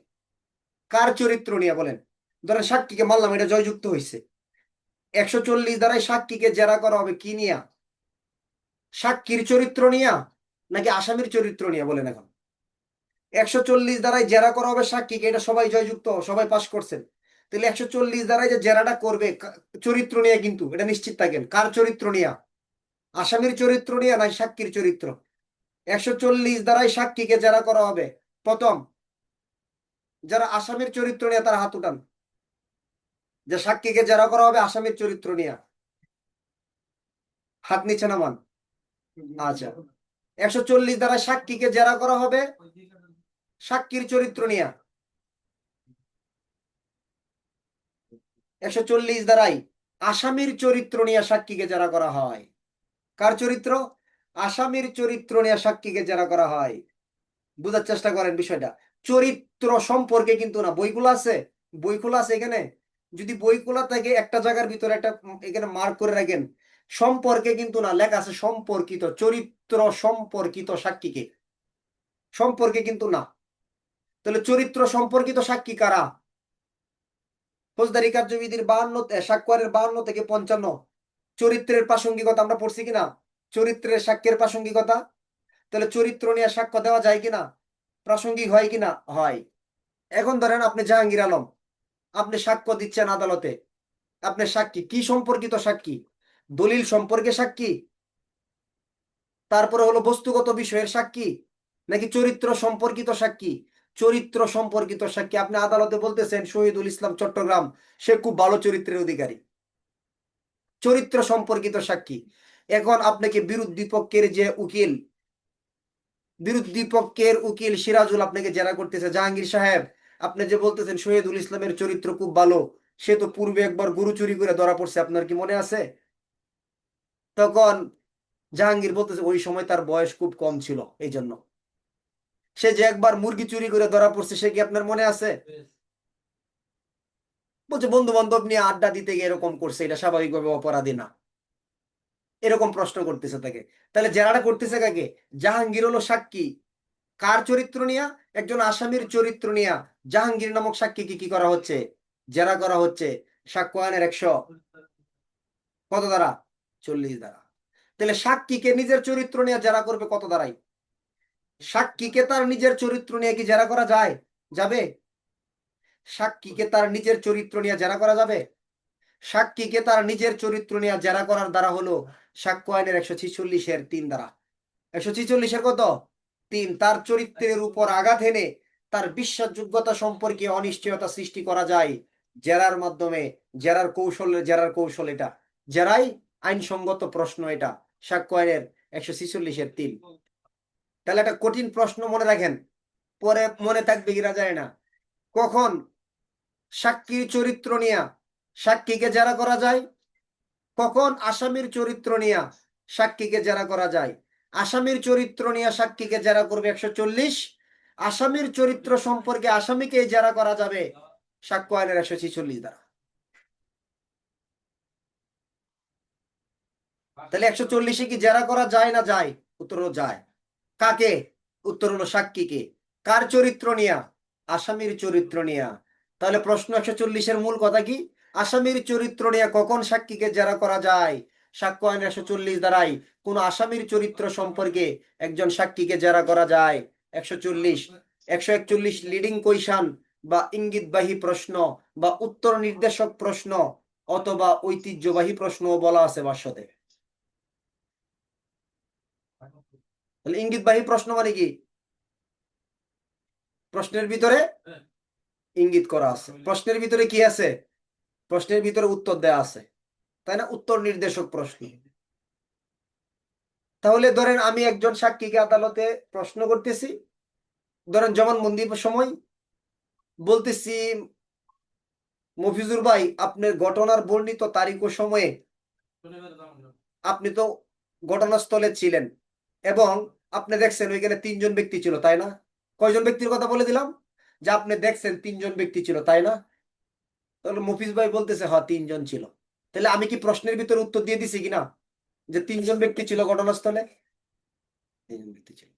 কার চরিত্র নিয়ে বলেন? ধরেন সাক্ষীকে মানলাম, এটা জয়যুক্ত হয়েছে। 140 দ্বারাই সাক্ষীকে জেরা করা হবে কি নিয়া? সাক্ষীর চরিত্র নিয়া নাকি আসামির চরিত্র নিয়ে বলেন এখন? 140 দ্বারাই জেরা করা হবে সাক্ষীকে, এটা সবাই জয়যুক্ত, সবাই পাস করছেন। তাহলে 140 দ্বারাই যে জেরাটা করবে চরিত্র নিয়ে, কিন্তু এটা নিশ্চিত থাকেন কার চরিত্র নিয়ে? আসামির চরিত্র নিয়ে নাই সাক্ষীর চরিত্র? 140 দ্বারাই সাক্ষীকে জেরা করা হবে। প্রথম, যারা আসামির চরিত্র নিয়ে তারা হাত উঠান, যে সাক্ষীকে জেরা করা হবে আসামির চরিত্র নিয়ে। হাত নিচে নামান। আচ্ছা, 140 দ্বারা সাক্ষীকে জেরা করা হবে সাক্ষীর চরিত্র নিয়ে। 140 দ্বারাই আসামির চরিত্র নিয়ে সাক্ষীকে জেরা করা হয়। কার চরিত্র? আসামির চরিত্র নিয়ে সাক্ষীকে জেরা করা হয়। বুঝার চেষ্টা করেন বিষয়টা। চরিত্র সম্পর্কে কিন্তু না। বইগুলো আছে, বইগুলো আছে এখানে। যদি বইগুলা থাকে একটা জায়গার ভিতরে একটা এখানে মার্ক করে রাখেন, সম্পর্কে কিন্তু না, লেখা আছে সম্পর্কিত, চরিত্র সম্পর্কিত সাক্ষীকে, সম্পর্কে কিন্তু না। তাহলে চরিত্র সম্পর্কিত সাক্ষী কারা? ফৌজদারি কার্যবিধির 52, সাক্ষ্যের 52 থেকে 55, চরিত্রের প্রাসঙ্গিকতা আমরা পড়ছি কিনা? চরিত্রের সাক্ষ্যের প্রাসঙ্গিকতা। তাহলে চরিত্র নিয়ে সাক্ষ্য দেওয়া যায় কিনা? প্রাসঙ্গিক হয় কিনা? হয়। এখন ধরেন আপনি জাহাঙ্গীর আলম, আপনি সাক্ষ্য দিচ্ছেন আদালতে। আপনার সাক্ষী কি সম্পর্কিত সাক্ষী? দলিল সম্পর্কে সাক্ষী, তারপরে হলো বস্তুগত বিষয়ের সাক্ষী, নাকি চরিত্র সম্পর্কিত সাক্ষী? চরিত্র সম্পর্কিত সাক্ষী। আপনি আদালতে বলতেছেন শহীদুল ইসলাম চট্টগ্রাম সে খুব ভালো চরিত্রের অধিকারী, চরিত্র সম্পর্কিত সাক্ষী। এখন আপনাকে বিরোধী পক্ষের যে উকিল, বিরোধী পক্ষের উকিল সিরাজুল আপনাকে জেরা করতেছে, জাহাঙ্গীর সাহেব আপনি যে বলতেছেন শহীদুল ইসলামের চরিত্র খুব ভালো, সে তো পূর্বে একবার গরু চুরি করে ধরা পড়ছে, আপনার কি মনে আছে? তখন জাহাঙ্গীর বলতেছে ওই সময় তার বয়স খুব কম ছিল, এই জন্য। সে যে একবার মুরগি চুরি করে ধরা পড়ছে, সে কি আপনার মনে আছে? বলছে বন্ধু বান্ধব নিয়ে আড্ডা দিতে গিয়ে এরকম করছে, এটা স্বাভাবিকভাবে অপরাধী না, এরকম প্রশ্ন করতেছে তাকে। তাহলে জেরাটা করতেছে কাকে? জাহাঙ্গীর হলো সাক্ষী কার চরিত্র নিয়া? একজন আসামির চরিত্র নিয়া জাহাঙ্গীর নামক সাক্ষীকে কি করা হচ্ছে? জেরা করা হচ্ছে। সাক্ষ্য আইনের 100 কত দ্বারা? 40 দ্বারা। তাহলে সাক্ষীকে নিজের চরিত্র নিয়ে জেরা করবে কত দ্বারাই? সাক্ষীকে তার নিজের চরিত্র নিয়ে কি জেরা করা যায়? যাবে? সাক্ষীকে তার নিজের চরিত্র নিয়ে জেরা করা যাবে? সাক্ষীকে তার নিজের চরিত্র নিয়ে জেরা করার দ্বারা হলো সাক্ষ্য আইনের 146-এর 3 দ্বারা। 146-এর কত? 3। তার চরিত্রের উপর আঘাত এনে তার বিশ্বাসযোগ্যতা সম্পর্কে অনিশ্চয়তা সৃষ্টি করা যায় জেরার মাধ্যমে। জেরার কৌশল এটা। জেরাই আইনসঙ্গত প্রশ্ন, এটা সাক্ষ্য আইনের 146-3। তাহলে একটা কঠিন প্রশ্ন মনে রাখেন, পরে মনে থাকবে কিনা যায় না। কখন সাক্ষীর চরিত্র নিয়ে সাক্ষীকে জেরা করা যায়? কখন আসামির চরিত্র নিয়ে সাক্ষীকে জেরা করা যায়? আসামির চরিত্র নিয়ে সাক্ষীকে জেরা করবে 140। আসামির চরিত্র সম্পর্কে আসামিকে জেরা করা যাবে সাক্ষ্য আইনের 146 দ্বারা। তাহলে 140-এ কি জেরা করা যায় না যায়? উত্তর হলো যায়। কাকে? উত্তর হলো সাক্ষীকে। কার চরিত্র নিয়া? আসামির চরিত্র নিয়া। তাহলে প্রশ্ন 140-এর মূল কথা কি? আসামির চরিত্র নিয়ে কখন সাক্ষীকে জেরা করা যায়? সাক্ষ্য আইন 140 দ্বারাই কোন আসামির চরিত্র সম্পর্কে একজন সাক্ষীকে জেরা করা যায়। 140। 141 লিডিং কোয়েশন বা ইঙ্গিতবাহী প্রশ্ন বা উত্তর নির্দেশক প্রশ্ন অথবা ঐতিহ্যবাহী প্রশ্ন বলা আছে ভাষ্যতে। তাহলে ইঙ্গিতবাহী প্রশ্ন মানে কি? প্রশ্নের ভিতরে ইঙ্গিত করা আছে। প্রশ্নের ভিতরে কি আছে? প্রশ্নের ভিতরে উত্তর দেয়া আছে, তাই না? উত্তর নির্দেশক প্রশ্ন। তাহলে ধরেন আমি একজন সাক্ষীকে আদালতে প্রশ্ন করতেছি, ধরেন জবানবন্দির সময় বলতেছি, মফিজুর ভাই আপনার ঘটনার বর্ণিত তারিখ ও সময়ে আপনি তো ঘটনাস্থলে ছিলেন এবং আপনি দেখছেন ওইখানে 3জন ব্যক্তি ছিল, তাই না? কয়জন ব্যক্তির কথা বলে দিলাম? যে আপনি দেখছেন 3জন ব্যক্তি ছিল, তাই না? তাহলে মফিজ ভাই বলতেছে হ্যাঁ 3জন ছিল। তাহলে আমি কি প্রশ্নের ভিতরে উত্তর দিয়ে দিছি কিনা যে 3জন ব্যক্তি ছিল ঘটনাস্থলে? 3জন ব্যক্তি ছিল।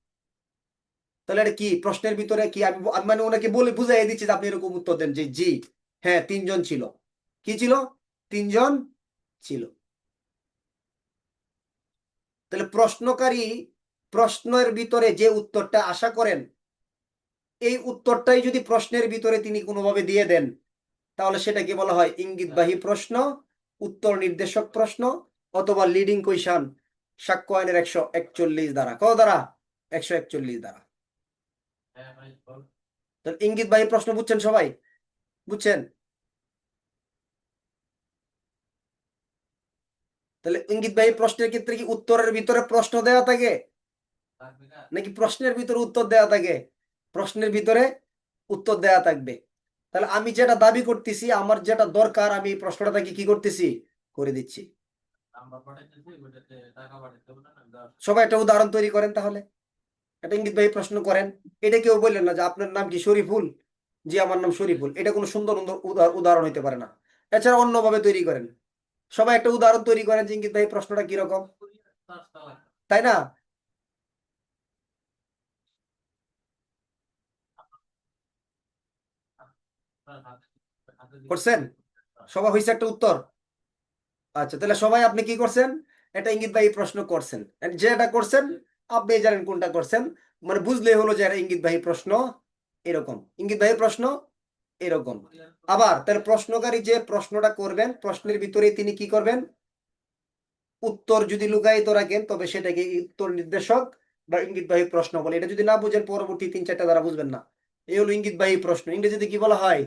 তাহলে এটা কি প্রশ্নের ভিতরে কি আমি মানে ওনাকে বলে বুঝাই দিচ্ছি যে আপনি এরকম উত্তর দেন যে জি হ্যাঁ 3জন ছিল। কি ছিল? 3জন ছিল। তাহলে প্রশ্নকারী প্রশ্নের ভিতরে যে উত্তরটা আশা করেন, এই উত্তরটাই যদি প্রশ্নের ভিতরে তিনি কোনোভাবে দিয়ে দেন, তাহলে সেটাকে বলা হয় ইঙ্গিতবাহী প্রশ্ন, উত্তর নির্দেশক প্রশ্ন অথবা লিডিং কোয়েশন সাক্ষ্য আইনের 141 দ্বারা। কত দ্বারা? 141 দ্বারা। ইঙ্গিতবাহী প্রশ্ন বুঝছেন সবাই? বুঝছেন? তাহলে ইঙ্গিতবাহী প্রশ্নের ক্ষেত্রে কি উত্তরের ভিতরে প্রশ্ন দেওয়া থাকে নাকি প্রশ্নের ভিতরে উত্তর দেওয়া থাকে? প্রশ্নের ভিতরে উত্তর দেওয়া থাকবে। তাহলে আমি যেটা দাবি করতেছি, আমার যেটা দরকার, আমি এই প্রশ্নটা তাকে কি করতেছি? করে দিচ্ছি। সবাই একটা উদাহরণ তৈরি করেন তাহলে, একটা ইঙ্গিতবাহী প্রশ্ন করেন। এটা কেউ বললেন না যে আপনার নাম কি শরীফুল? জি আমার নাম শরীফুল। এটা কোনো সুন্দর উদাহরণ হইতে পারে না। এছাড়া অন্যভাবে তৈরি করেন। সবাই একটা উদাহরণ তৈরি করেন যে ইঙ্গিতবাহী প্রশ্নটা কিরকম, তাই না? করছেন? সবাই হয়েছে একটা উত্তর? আচ্ছা, তাহলে সবাই আপনি কি করছেন? একটা ইঙ্গিতবাহী প্রশ্ন করছেন। যেটা করছেন আপনি জানেন কোনটা করছেন, মানে বুঝলেই হলো যে এটা ইঙ্গিতবাহী প্রশ্ন। এরকম ইঙ্গিতবাহী প্রশ্ন এরকম। আবার তাহলে প্রশ্নকারী যে প্রশ্নটা করবেন, প্রশ্নের ভিতরে তিনি কি করবেন? উত্তর যদি লুকায়িত রাখেন তবে সেটাকে উত্তর নির্দেশক বা ইঙ্গিতবাহী প্রশ্ন বলে। এটা যদি না বুঝেন পরবর্তী 3-4টা দ্বারা বুঝবেন না। এই হলো ইঙ্গিতবাহী প্রশ্ন। ইংরেজিতে কি বলা হয়?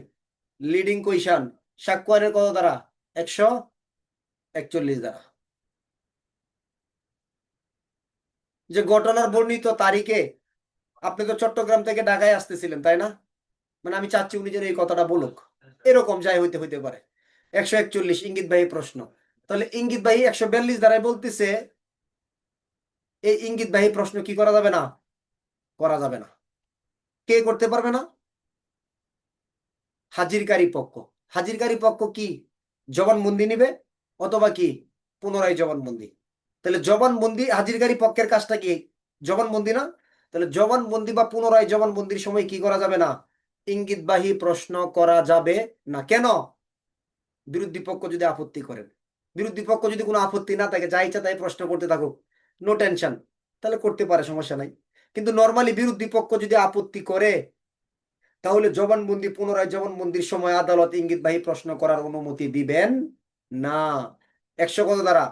Leading question. সাক্ষ্য আইনের কত দ্বারা? 141 দ্বারা। যে ঘটনার বর্ণিত তারিখে আপনি তো চট্টগ্রাম থেকে ঢাকায় আসতেছিলেন, তাই না? মানে আমি চাচ্ছি উনি যেন এই কথাটা বলুক, এরকম যাই হইতে হইতে পারে। 141 ইঙ্গিতবাহী প্রশ্ন। তাহলে ইঙ্গিতবাহী 142 দ্বারাই বলতেছে এই ইঙ্গিতবাহী প্রশ্ন কি করা যাবে না? করা যাবে না। কে করতে পারবে না? হাজিরকারী পক্ষ। হাজিরকারী পক্ষ কি জবানবন্দি নিবে অথবা কি পুনরায় জবানবন্দি? তাহলে জবানবন্দি হাজিরকারী পক্ষের কাজটা কি? জবানবন্দি না? তাহলে জবানবন্দি বা পুনরায় জবানবন্দির সময় কি করা যাবে না? ইঙ্গিতবাহী প্রশ্ন করা যাবে না। কেন? বিরোধী পক্ষ যদি আপত্তি করেন। বিরোধী পক্ষ যদি কোনো আপত্তি না থাকে, যা ইচ্ছা তাই প্রশ্ন করতে থাকুক, নো টেনশন, তাহলে করতে পারে, সমস্যা নাই। কিন্তু নর্মালি বিরোধী পক্ষ যদি আপত্তি করে, তাহলে জবানবন্দি পুনরায় জবানবন্দির সময় আদালত ইঙ্গিতবাহী প্রশ্ন করার অনুমতি দিবেন না। 100 কত দ্বারা?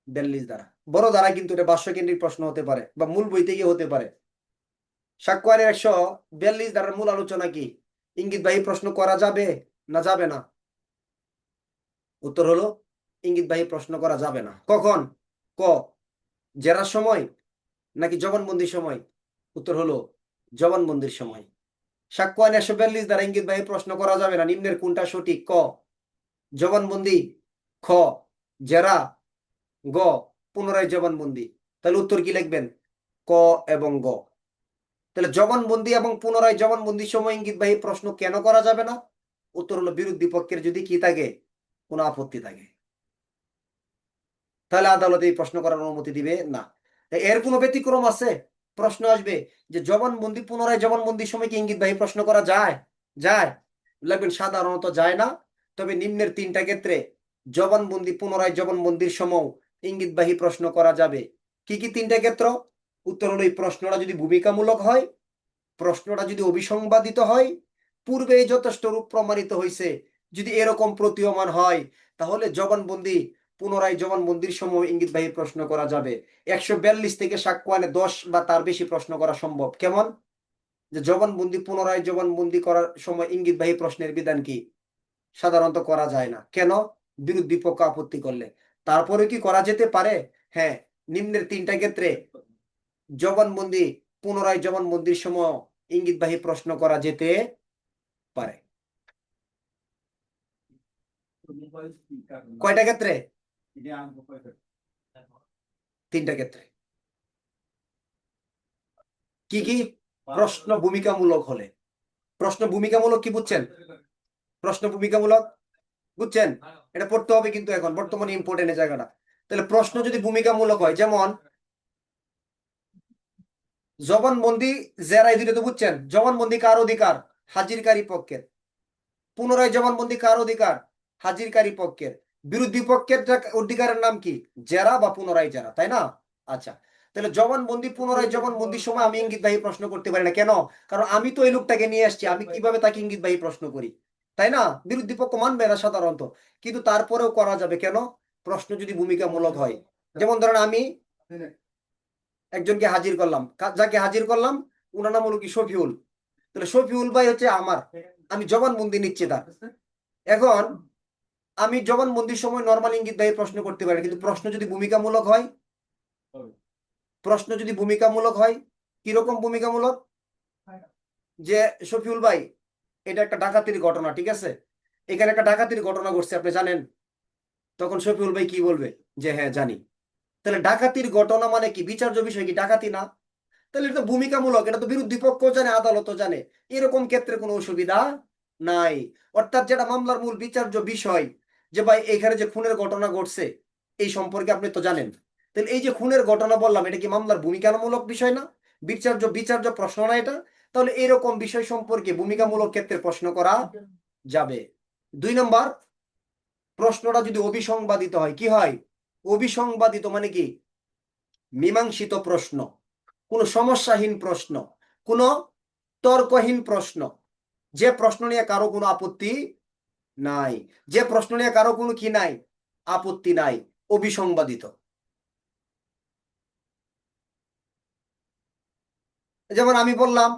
42 দ্বারা। বড় দ্বারা কিন্তু এটা ভাষ্যকেন্দ্রিক প্রশ্ন হতে পারে বা মূল বই থেকে হতে পারে। সাক্ষ্য আইনের 142 ধারার মূল আলোচনা কি? ইঙ্গিতবাহী প্রশ্ন করা যাবে না যাবে না? উত্তর হলো ইঙ্গিতবাহী প্রশ্ন করা যাবে না। কখন? ক, জেরার সময় নাকি জবানবন্দির সময়? উত্তর হলো জবানবন্দির সময়। সাক্ষ্য আইন 142 দ্বারা ইঙ্গিতবাহী প্রশ্ন করা যাবে না, নিম্নের কোনটা সঠিক? ক, জবানবন্দি, খ, জেরা, গ, পুনরায় জবানবন্দি। তাহলে উত্তর কি লিখবেন? ক এবং গ। তাহলে জবানবন্দি এবং পুনরায় জবানবন্দির সময় ইঙ্গিতবাহী প্রশ্ন কেন করা যাবে না? উত্তর হলো বিরোধী পক্ষের যদি কি থাকে, কোনো আপত্তি থাকে, তাহলে আদালত এই প্রশ্ন করার অনুমতি দিবে না। এর কোনো ব্যতিক্রম আছে? প্রশ্ন আসবে যে জবানবন্দি পুনরায় জবানবন্দির সময় কি ইঙ্গিতবাহী প্রশ্ন করা যায়? যায়? লাগবেন সাধারণত যায় না, তবে নিম্নের তিনটা ক্ষেত্রে জবানবন্দি পুনরায় জবানবন্দির সময় ইঙ্গিতবাহী প্রশ্ন করা যাবে। কি কি তিনটা ক্ষেত্র? উত্তর হলো এই প্রশ্নটা যদি ভূমিকামূলক হয়, প্রশ্নটা যদি অবিসংবাদিত হয়, পূর্বে যথেষ্ট রূপ প্রমাণিত হয়েছে, যদি এরকম প্রতীয়মান হয়, তাহলে জবানবন্দি পুনরায় জবানবন্দির সময় ইঙ্গিতবাহী প্রশ্ন করা যাবে। 142 থেকে সাক্ষ্য আইনে 10 বা তার বেশি প্রশ্ন করা সম্ভব। কেমন? যে জবানবন্দি পুনরায় জবানবন্দি করার সময় ইঙ্গিতবাহী প্রশ্নের বিধান কি? সাধারণত করা যায় না। কেন? বিরোধী পক্ষ আপত্তি করলে। তারপরে কি করা যেতে পারে? হ্যাঁ, নিম্নের তিনটা ক্ষেত্রে জবানবন্দি পুনরায় জবানবন্দির সময় ইঙ্গিতবাহী প্রশ্ন করা যেতে পারে। কয়টা ক্ষেত্রে? তিনটা ক্ষেত্রে। কি কি? প্রশ্ন ভূমিকামূলক হলে। প্রশ্ন ভূমিকামূলক কি বুঝছেন? প্রশ্ন ভূমিকামূলক বুঝছেন? এটা পড়তে হবে কিন্তু এখন বর্তমানে ইম্পর্টেন্ট এই জায়গাটা। তাহলে প্রশ্ন যদি ভূমিকামূলক হয়, যেমন জবানবন্দি, জেরাই দুটো তো বুঝছেন। জবানবন্দি কার অধিকার? হাজিরকারী পক্ষের। পুনরায় জবানবন্দি কার অধিকার? হাজিরকারী পক্ষের। বিরোধী পক্ষের অধিকারের নাম কি? জেরা বা পুনরায় জেরা, তাই না? আচ্ছা, তাহলে জবানবন্দি পুনরায় জবানবন্দির সময় আমি ইঙ্গিতবাহী প্রশ্ন করতে পারি না। কেন? কারণ আমি তো এই লোকটাকে নিয়ে আসছি, আমি কিভাবে তাকে ইঙ্গিতবাহী প্রশ্ন করি, তাই না? বিরোধী পক্ষ মানবে না সাধারণত, কিন্তু তারপরেও করা যাবে। কেন? প্রশ্ন যদি ভূমিকামূলক হয়। যেমন ধরেন আমি একজনকে হাজির করলাম, যাকে হাজির করলাম উনার নাম হলো কি শফিউল। তাহলে শফিউল ভাই হচ্ছে আমার, আমি জবানবন্দি নিচ্ছি তার। এখন আমি জবানবন্দির সময় নর্মাল ইঙ্গিতবাহী প্রশ্ন করতে পারি, কিন্তু প্রশ্ন যদি ভূমিকামূলক হয়, প্রশ্ন যদি ভূমিকামূলক হয়, কিরকম ভূমিকামূলক? যে শফিউল ভাই, এটা একটা ডাকাতির ঘটনা, ঠিক আছে? এখানে একটা ডাকাতির ঘটনা ঘটছে, আপনি জানেন? তখন শফিউল ভাই কি বলবে? যে হ্যাঁ জানি। তাহলে ডাকাতির ঘটনা মানে কি? বিচার্য বিষয় কি ডাকাতি না? তাহলে এটা তো ভূমিকামূলক, এটা তো বিরোধী পক্ষ জানে, আদালতও জানে। এরকম ক্ষেত্রে কোনো অসুবিধা নাই। অর্থাৎ যেটা মামলার মূল বিচার্য বিষয়, যে ভাই এখানে যে খুনের ঘটনা ঘটছে এই সম্পর্কে আপনি তো জানেন, তাহলে এই যে খুনের ঘটনা বললাম, এটা কি মামলার ভূমিকামূলক বিষয় না? বিচার্য বিচার্য প্রশ্ন না এটা? তাহলে এরকম বিষয় সম্পর্কে ভূমিকামূলক ক্ষেত্রে প্রশ্ন করা যাবে। 2 নম্বর, প্রশ্নটা যদি অবিসংবাদিত হয়, কি হয়? অবিসংবাদিত মানে কি? মীমাংসিত প্রশ্ন, কোনো সমস্যাহীন প্রশ্ন, কোনো তর্কহীন প্রশ্ন, যে প্রশ্ন নিয়ে কারো কোনো আপত্তি নাই, যে প্রশ্ন নিয়ে কারো কোনো কি নাই, আপত্তি নাই, অবিসংবাদিত। যেমন আমি বললাম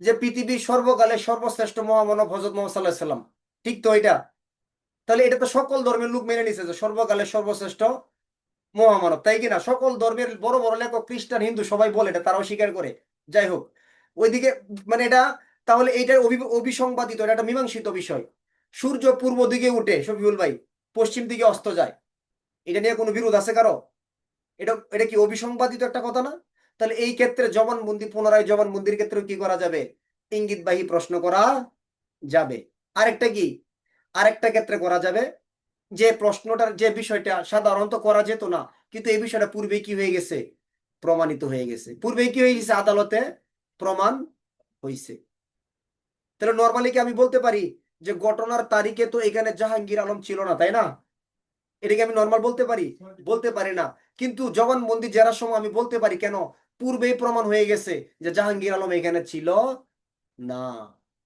যে পৃথিবীর সর্বকালের সর্বশ্রেষ্ঠ মহামানব হযরত মুহাম্মদ সাল্লাল্লাহু আলাইহি সাল্লাম, ঠিক তো এটা? তাহলে এটা তো সকল ধর্মের লোক মেনে নিছে যে সর্বকালের সর্বশ্রেষ্ঠ মহামানব, তাই কিনা? সকল ধর্মের বড় বড় লেখক, খ্রিস্টান, হিন্দু সবাই বলে এটা, তারাও স্বীকার করে। যাই হোক, ওইদিকে মানে এটা, তাহলে এইটা অবিসংবাদিত, এটা একটা মীমাংসিত বিষয়। সূর্য পূর্ব দিকে উঠে শফিউল ভাই, পশ্চিম দিকে অস্ত যায়, এটা নিয়ে কোনো বিরোধ আছে কারো? এটা এটা কি অবিসংবাদিত একটা কথা না? তাহলে এই ক্ষেত্রে জবানবন্দি পুনরায় জবানবন্দির ক্ষেত্রে কি করা যাবে? ইঙ্গিতবাহী প্রশ্ন করা যাবে। আরেকটা কি? আরেকটা ক্ষেত্রে করা যাবে, যে প্রশ্নটার যে বিষয়টা সাধারণত করা যেত না, কিন্তু এই বিষয়টা পূর্বে কি হয়ে গেছে? প্রমাণিত হয়ে গেছে। পূর্বে কি হয়ে গেছে? আদালতে প্রমাণ হয়েছে। তাহলে নর্মালি কি আমি বলতে পারি যে ঘটনার তারিখে তো এখানে জাহাঙ্গীর আলম ছিল না, তাই না? এটাকে আমি নর্মাল বলতে পারি? বলতে পারি না। কিন্তু জবানবন্দি জেরার সময় আমি বলতে পারি। কেন? পূর্বেই প্রমাণ হয়ে গেছে যে জাহাঙ্গীর আলম এখানে ছিল না।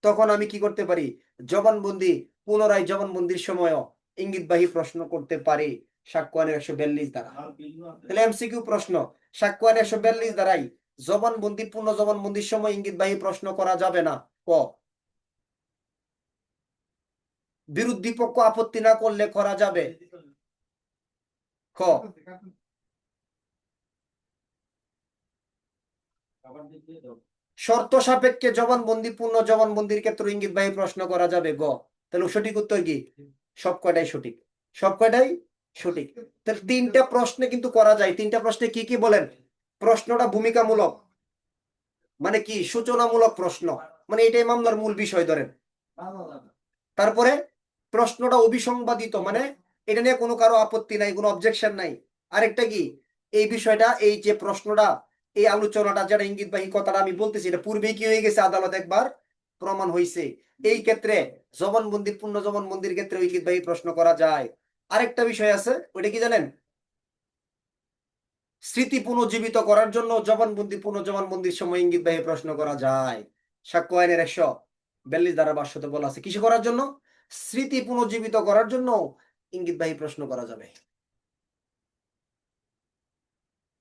তখন আমি কি করতে পারি? জবানবন্দি পুনরায় জবানবন্দির সময়ও ইঙ্গিতবাহী প্রশ্ন করতে পারি সাক্ষ্য আইনের 142 দ্বারা। তাহলে এমসিকিউ প্রশ্ন, সাক্ষ্য আইনের 142 দ্বারাই জবানবন্দি পূর্ণ জবানবন্দির সময় ইঙ্গিতবাহী প্রশ্ন করা যাবে না। ক, বিরোধী পক্ষ আপত্তি না করলে করা যাবে। খ, শর্ত সাপেক্ষে জবানবন্দি পূর্ণ জবানবন্দির ক্ষেত্রে ইঙ্গিতবাহী প্রশ্ন করা যাবে। গ, তাহলে সঠিক উত্তর কি? সব কয়টাই সঠিক, সব কয়টাই সঠিক। তাহলে তিনটা প্রশ্নে কিন্তু করা যায়। তিনটা প্রশ্নে কি কি বলেন? প্রশ্নটা ভূমিকামূলক, মানে কি সূচনামূলক প্রশ্ন, মানে এটাই মামলার মূল বিষয় ধরেন। তারপরে প্রশ্নটা অবিসংবাদিত, মানে এটা নিয়ে কোনো কারো আপত্তি নাই, কোনো অবজেকশন নাই। আরেকটা কি, এই বিষয়টা, এই যে প্রশ্নটা, এই আলোচনাটা, যেটা ইঙ্গিতবাহী কথাটা আমি বলতেছি, এটা পূর্বেই কি হয়ে গেছে, আদালত একবার প্রমাণ হয়েছে। এই ক্ষেত্রে জবানবন্দি পূর্ণ জবানবন্দির ক্ষেত্রে ইঙ্গিতবাহী প্রশ্ন করা যায়। আরেকটা বিষয় আছে, ওইটা কি জানেন? স্মৃতি পুনর্জীবিত করার জন্য জবানবন্দি পূর্ণ জবানবন্দির সময় ইঙ্গিতবাহী প্রশ্ন করা যায়। সাক্ষ্য আইনের 142 ধারা 500-তে বলা আছে কিছু করার জন্য, স্মৃতি পুনর্জীবিত করার জন্য ইঙ্গিতবাহী প্রশ্ন করা যাবে।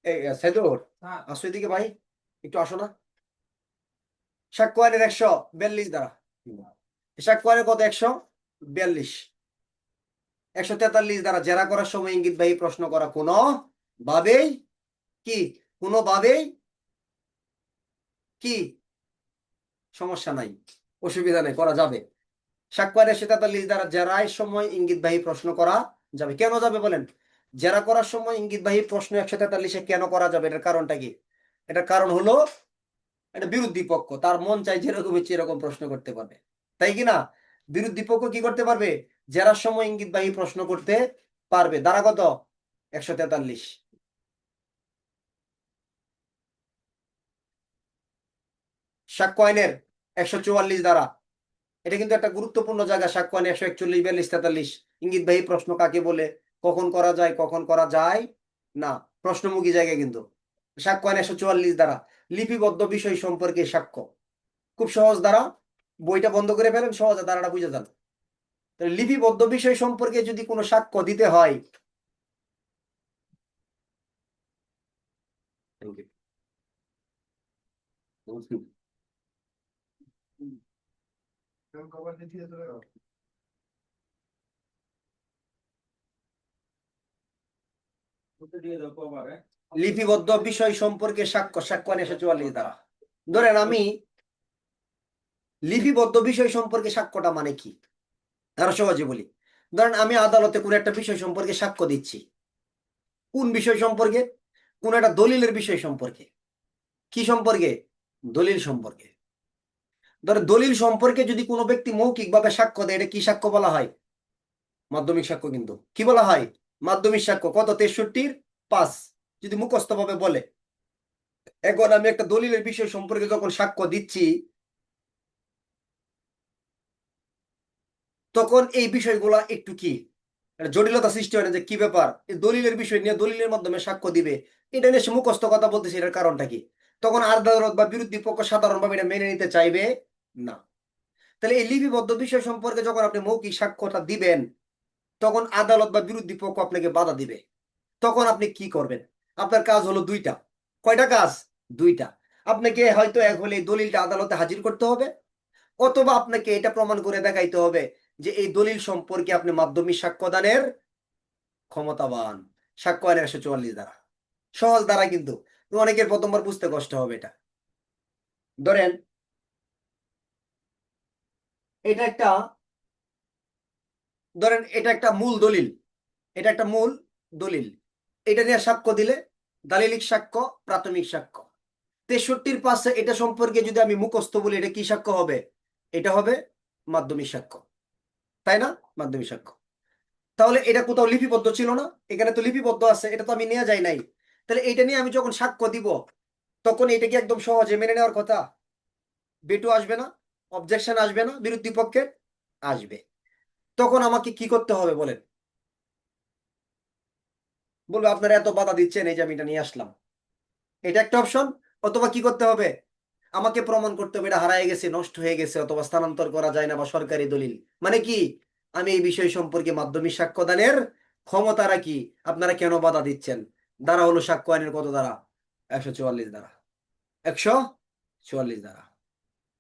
এই সাইদুর, আসো এদিকে ভাই, একটু আসো না। সাক্ষ্য আইনের 142 ধারা, সাক্ষ্য আইনের কত? 142। 143 ধারা, জেরা করার সময় ইঙ্গিতবাহী প্রশ্ন করা কোনো ভাবেই কি, কোনো ভাবেই কি সমস্যা নাই, অসুবিধা নেই, করা যাবে। সাক্ষ্য আইনের 143 ধারা, জেরার সময় ইঙ্গিতবাহী প্রশ্ন করা যাবে। কেন যাবে বলেন? জেরা করার সময় ইঙ্গিতবাহী প্রশ্ন 143-এ কেন করা যাবে? এটার কারণটা কি? এটার কারণ হলো, এটা বিরোধী পক্ষ তার মন চাই যেরকম ইচ্ছে এরকম প্রশ্ন করতে পারবে, তাই কি না? বিরোধী পক্ষ কি করতে পারবে? জেরার সময় ইঙ্গিতবাহী প্রশ্ন করতে পারবে। ধারা কত? 143। সাক্ষ্য আইনের 144 ধারা, এটা কিন্তু একটা গুরুত্বপূর্ণ জায়গা। সাক্ষ্য আইন 141, 42, 43, ইঙ্গিতবাহী প্রশ্ন কাকে বলে, কখন করা যায়, কখন করা যায় না, প্রশ্নমুখী জায়গা কিন্তু। সাক্ষ্য আইন 144 ধারা, লিপিবদ্ধ বিষয় সম্পর্কে সাক্ষ্য। খুব সহজ ধারা, বইটা বন্ধ করে ফেলেন, সহজে ধারাটা বুঝে যান। লিপিবদ্ধ বিষয় সম্পর্কে যদি কোনো সাক্ষ্য দিতে হয়, লিপিবদ্ধ বিষয় সম্পর্কে সাক্ষ্য, সাক্ষ্য আইন 144 ধারা। ধরেন আমি লিপিবদ্ধ বিষয় সম্পর্কে সাক্ষ্যটা মানে কি, আরো সহজে বলি। ধরেন আমি আদালতে কোন একটা বিষয় সম্পর্কে সাক্ষ্য দিচ্ছি। কোন বিষয় সম্পর্কে? কোন একটা দলিলের বিষয় সম্পর্কে। কি সম্পর্কে? দলিল সম্পর্কে। ধরেন দলিল সম্পর্কে যদি কোনো ব্যক্তি মৌখিক ভাবে সাক্ষ্য দেয়, এটা কি সাক্ষ্য বলা হয়? মাধ্যমিক সাক্ষ্য। কিন্তু কি বলা হয়? মাধ্যমিক সাক্ষ্য। কত? 63-5। যদি মুখস্থ ভাবে বলে, এখন আমি একটা দলিলের বিষয় সম্পর্কে যখন সাক্ষ্য দিচ্ছি, তখন এই বিষয়গুলা একটু কি একটা জটিলতা সৃষ্টি হয় না, যে কি ব্যাপার, এই দলিলের বিষয় নিয়ে দলিলের মাধ্যমে সাক্ষ্য দিবে, এটা নিয়ে সে মুখস্থ কথা বলতেছে, এটার কারণটা কি? তখন আদালত বা বিরোধী পক্ষ সাধারণভাবে এটা মেনে নিতে চাইবে না। তাহলে এই লিপিবদ্ধ বিষয় সম্পর্কে যখন আপনি মৌখিক সাক্ষ্যটা দিবেন, তখন আদালত বা বিরোধী পক্ষ আপনাকে বাধা দিবে। তখন আপনি কি করবেন? আপনার কাজ হলো দুইটা। কয়টা কাজ? দুইটা। আপনাকে হয়তো এক হলে এই দলিলটা আদালতে হাজির করতে হবে, অথবা আপনাকে এটা প্রমাণ করে দেখাইতে হবে যে এই দলিল সম্পর্কে আপনি মাধ্যমিক সাক্ষ্যদানের ক্ষমতাবান। সাক্ষ্য আইনের 144 ধারা, সহজ ধারা কিন্তু অনেকের প্রথমবার বুঝতে কষ্ট হবে এটা। ধরেন এটা একটা, ধরেন এটা একটা মূল দলিল, এটা একটা মূল দলিল। এটা নিয়ে সাক্ষ্য দিলে দালিলিক সাক্ষ্য, প্রাথমিক সাক্ষ্য। 63-5 এটা সম্পর্কে যদি আমি মুখস্থ বলি, এটা কি সাক্ষ্য হবে? এটা হবে মাধ্যমিক সাক্ষ্য, তাই না? মাধ্যমিক সাক্ষ্য। তাহলে এটা কোথাও লিপিবদ্ধ ছিল না, এখানে তো লিপিবদ্ধ আছে, এটা তো আমি নিয়ে যাই নাই। তাহলে এটা নিয়ে আমি যখন সাক্ষ্য দিব, তখন এটা কি একদম সহজে মেনে নেওয়ার কথা? বেটু আসবে না, অবজেকশন আসবে না বিরোধী পক্ষে? আসবে। তখন আমাকে কি করতে হবে বলেন? বলবে আপনারা এত বাধা দিচ্ছেন, এই যে আমি এটা নিয়ে আসলাম, এটা একটা অপশন। অথবা কি করতে হবে? আমাকে প্রমাণ করতে হবে এটা হারায় গেছে, নষ্ট হয়ে গেছে, অথবা স্থানান্তর করা যায় না, বা সরকারি দলিল। মানে কি, আমি এই বিষয় সম্পর্কে মাধ্যমিক সাক্ষ্যদানের ক্ষমতা রাখি, আপনারা কেন বাধা দিচ্ছেন? দ্বারা হলো সাক্ষ্য আইনের কত দ্বারা? 144 দ্বারা। 144 ধারা।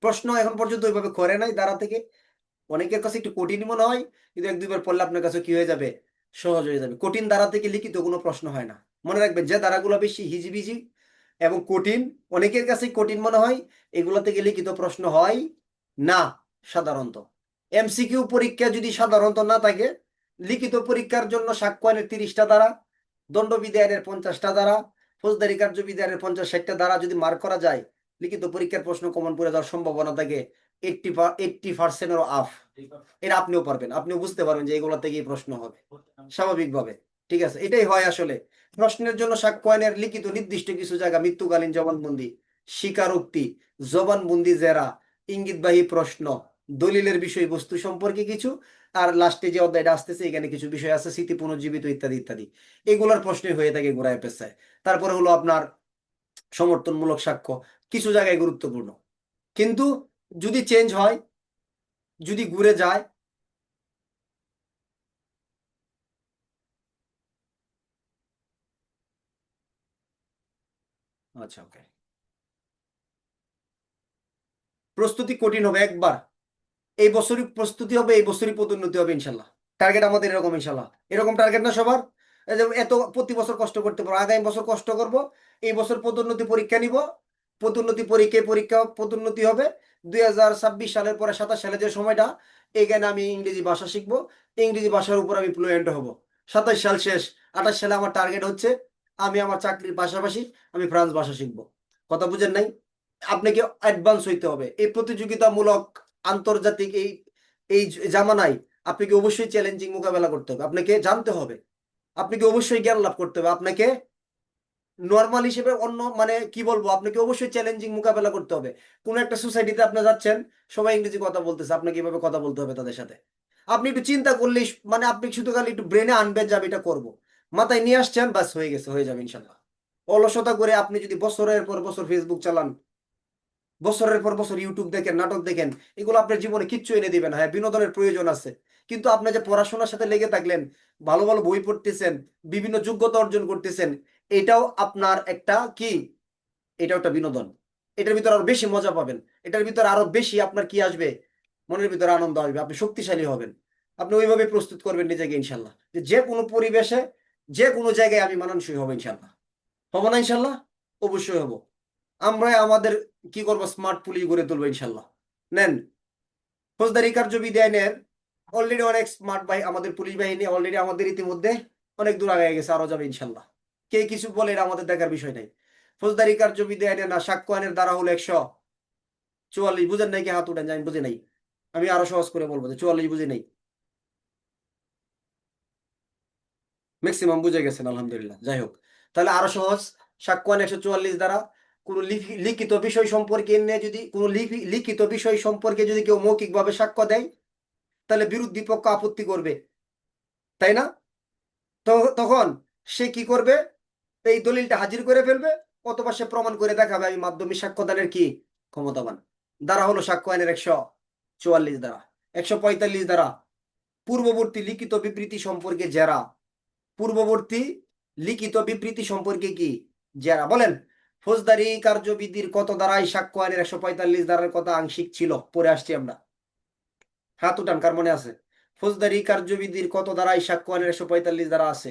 প্রশ্ন এখন পর্যন্ত ওইভাবে করে নাই ধারা থেকে। অনেকের কাছে একটু কঠিন মনে হয়, কিন্তু এক দুইবার পড়লে আপনার কাছে কি হয়ে যাবে, সহজ হয়ে যাবে। কঠিন ধারা থেকে লিখিত কোনো প্রশ্ন হয় না। মনে রাখবেন, যে ধারাগুলো বেশি হিজিবিজি এবং কঠিন, অনেকের কাছে কঠিন মনে হয়, এগুলো থেকে লিখিত প্রশ্ন হয় না সাধারণত। এমসিকিউ পরীক্ষা যদি সাধারণত না থাকে, লিখিত পরীক্ষার জন্য সাক্ষ্য আইনের 30টা ধারা, দণ্ডবিধি আইনের 50টা ধারা, ফৌজদারি কার্যবিধি আইনের 50-60টা ধারা যদি মার্ক করা যায়, লিখিত পরীক্ষার প্রশ্ন কমন পড়ে যাওয়ার সম্ভাবনা থাকে 80%-এরও আফ। এটা আপনিও পারবেন, আপনিও বুঝতে পারবেন যে এগুলো থেকেই প্রশ্ন হবে স্বাভাবিকভাবে। ঠিক আছে, এটাই হয় আসলে। প্রশ্নের জন্য সাক্ষ্য আইনের লিখিত নির্দিষ্ট কিছু জায়গা: মৃত্যুকালীন জবানবন্দি, স্বীকারোক্তি, জবানবন্দি জেরা, ইঙ্গিতবাহী প্রশ্ন, দলিলের বিষয়বস্তু সম্পর্কে কিছু, আর লাস্টে যে অধ্যায়টা আসতেছে এখানে কিছু বিষয় আছে, স্মৃতি পুনর্জীবিত ইত্যাদি ইত্যাদি। এগুলোর প্রশ্নই হয়ে থাকে গোড়ায় পেশায়। তারপরে হলো আপনার সমর্থনমূলক সাক্ষ্য, কিছু জায়গায় গুরুত্বপূর্ণ, কিন্তু যদি চেঞ্জ হয়, যদি ঘুরে যায়। আচ্ছা, ওকে। প্রস্তুতি কঠিন হবে একবার, এই বছরই প্রস্তুতি হবে, এই বছরই পদোন্নতি হবে ইনশাল্লাহ। টার্গেট আমাদের এরকম ইনশাল্লাহ। এরকম টার্গেট না সবার? এই যে এত প্রতি বছর কষ্ট করতে পারবো, আগামী বছর কষ্ট করব, এই বছর পদোন্নতি পরীক্ষা নিব, পদোন্নতি পরীক্ষা পদোন্নতি হবে। 2026 সালের পরে 27 সালে যে সময়টা, এখানে আমি ইংরেজি ভাষা শিখবো, ইংরেজি ভাষার উপর আমি ফ্লুয়েন্ট হব। 27 সাল শেষ, 28 সালে আমার টার্গেট হচ্ছে আমি আমার চাকরির পাশাপাশি আমি ফ্রান্স ভাষা শিখবো। কথা বুঝেন নাই? আপনাকে অ্যাডভান্স হইতে হবে এই প্রতিযোগিতামূলক আন্তর্জাতিক এই জামানায়। আপনাকে অবশ্যই চ্যালেঞ্জিং মোকাবেলা করতে হবে, আপনাকে জানতে হবে, আপনাকে অবশ্যই জ্ঞান লাভ করতে হবে, আপনাকে নর্মাল হিসেবে অন্য মানে কি বলবো, আপনাকে অবশ্যই চ্যালেঞ্জিং মোকাবেলা করতে হবে। কোন একটা সোসাইটিতে আপনি যাচ্ছেন, সবাই ইংরেজি কথা বলতেছে, আপনাকে কিভাবে কথা বলতে হবে তাদের সাথে। আপনি একটু চিন্তা করলেই মানে আপনি শুধু খালি একটু ব্রেনে আনবেন যে আমি এটা করবো, মাথায় নিয়ে আসছেন, বাস হয়ে গেছে, হয়ে যাবে ইনশাল্লাহ। অলসতা করে আপনি যদি বছরের পর বছর ফেসবুক চালান, বছরের পর বছর ইউটিউব দেখেন, নাটক দেখেন, এগুলো আপনার জীবনে কিচ্ছু এনে দিবে না। হ্যাঁ, বিনোদনের প্রয়োজন আছে, কিন্তু আপনি যে পড়াশোনার সাথে লেগে থাকলেন, ভালো ভালো বই পড়তেছেন, বিভিন্ন যোগ্যতা অর্জন করতেছেন, এটাও আপনার একটা কি, এটাও একটা বিনোদন। এটার ভিতরে আরো বেশি মজা পাবেন, এটার ভিতরে আরো বেশি আপনার কি আসবে, মনের ভিতরে আনন্দ আসবে, আপনি শক্তিশালী হবেন। আপনি ওইভাবে প্রস্তুত করবেন নিজেকে ইনশাল্লাহ, যে যে কোনো পরিবেশে, যে কোনো জায়গায় আমি মানানসই হবো ইনশাল্লাহ। হবো না ইনশাল্লাহ? অবশ্যই হবো। আমরা আমাদের কি করবো, স্মার্ট পুলিশ গড়ে তুলবো ইনশাল্লাহ। নেন, ফৌজদারি কার্যবিধি আইনের অলরেডি অনেক স্মার্ট আমাদের পুলিশ বাহিনী অলরেডি আমাদের ইতিমধ্যে অনেক দূর আগে গেছে, আরো যাবে ইনশাল্লাহ। কে কিছু বলে এটা আমাদের দেখার বিষয় নাই। ফৌজদারি কার্যবিধি আইনের না, সাক্ষ্য আইনের দ্বারা হলো 144। বুঝেন নাই? কি হাত উঠেন, আমি বুঝি নাই। আমি আরো সহজ করে বলবো যে 44 বুঝি নাই। ম্যাক্সিমাম বুঝে গেছেন, আলহামদুলিল্লাহ। যাই হোক, তাহলে আরো সহজ। সাক্ষ্য আইন 144 দ্বারা কোনো লিখিত বিষয় সম্পর্কে নিয়ে যদি কোনো লিখিত বিষয় সম্পর্কে যদি কেউ মৌখিকভাবে সাক্ষ্য দেয়, তাহলে বিরোধী পক্ষ আপত্তি করবে, তাই না? তো তখন সে কি করবে, এই দলিলটা হাজির করে ফেলবে, অথবা সে প্রমাণ করে দেখাবে আমি মাধ্যমিক সাক্ষ্যদানের কি ক্ষমতাবান। দ্বারা হলো সাক্ষ্য আইনের 144 দ্বারা। 145 দ্বারা পূর্ববর্তী লিখিত বিবৃতি সম্পর্কে জেরা। পূর্ববর্তী লিখিত বিবৃতি সম্পর্কে কি জেরা, বলেন। ফৌজদারি কার্যবিধির কত ধারায় সাক্ষ্য আইনের 145 ধারার কথা আংশিক ছিল, পড়ে আসছি আমরা। হাত উঠান কার মনে আছে। ফৌজদারি কার্যবিধির কত ধারায় সাক্ষ্য আইনের 145 ধারা আছে?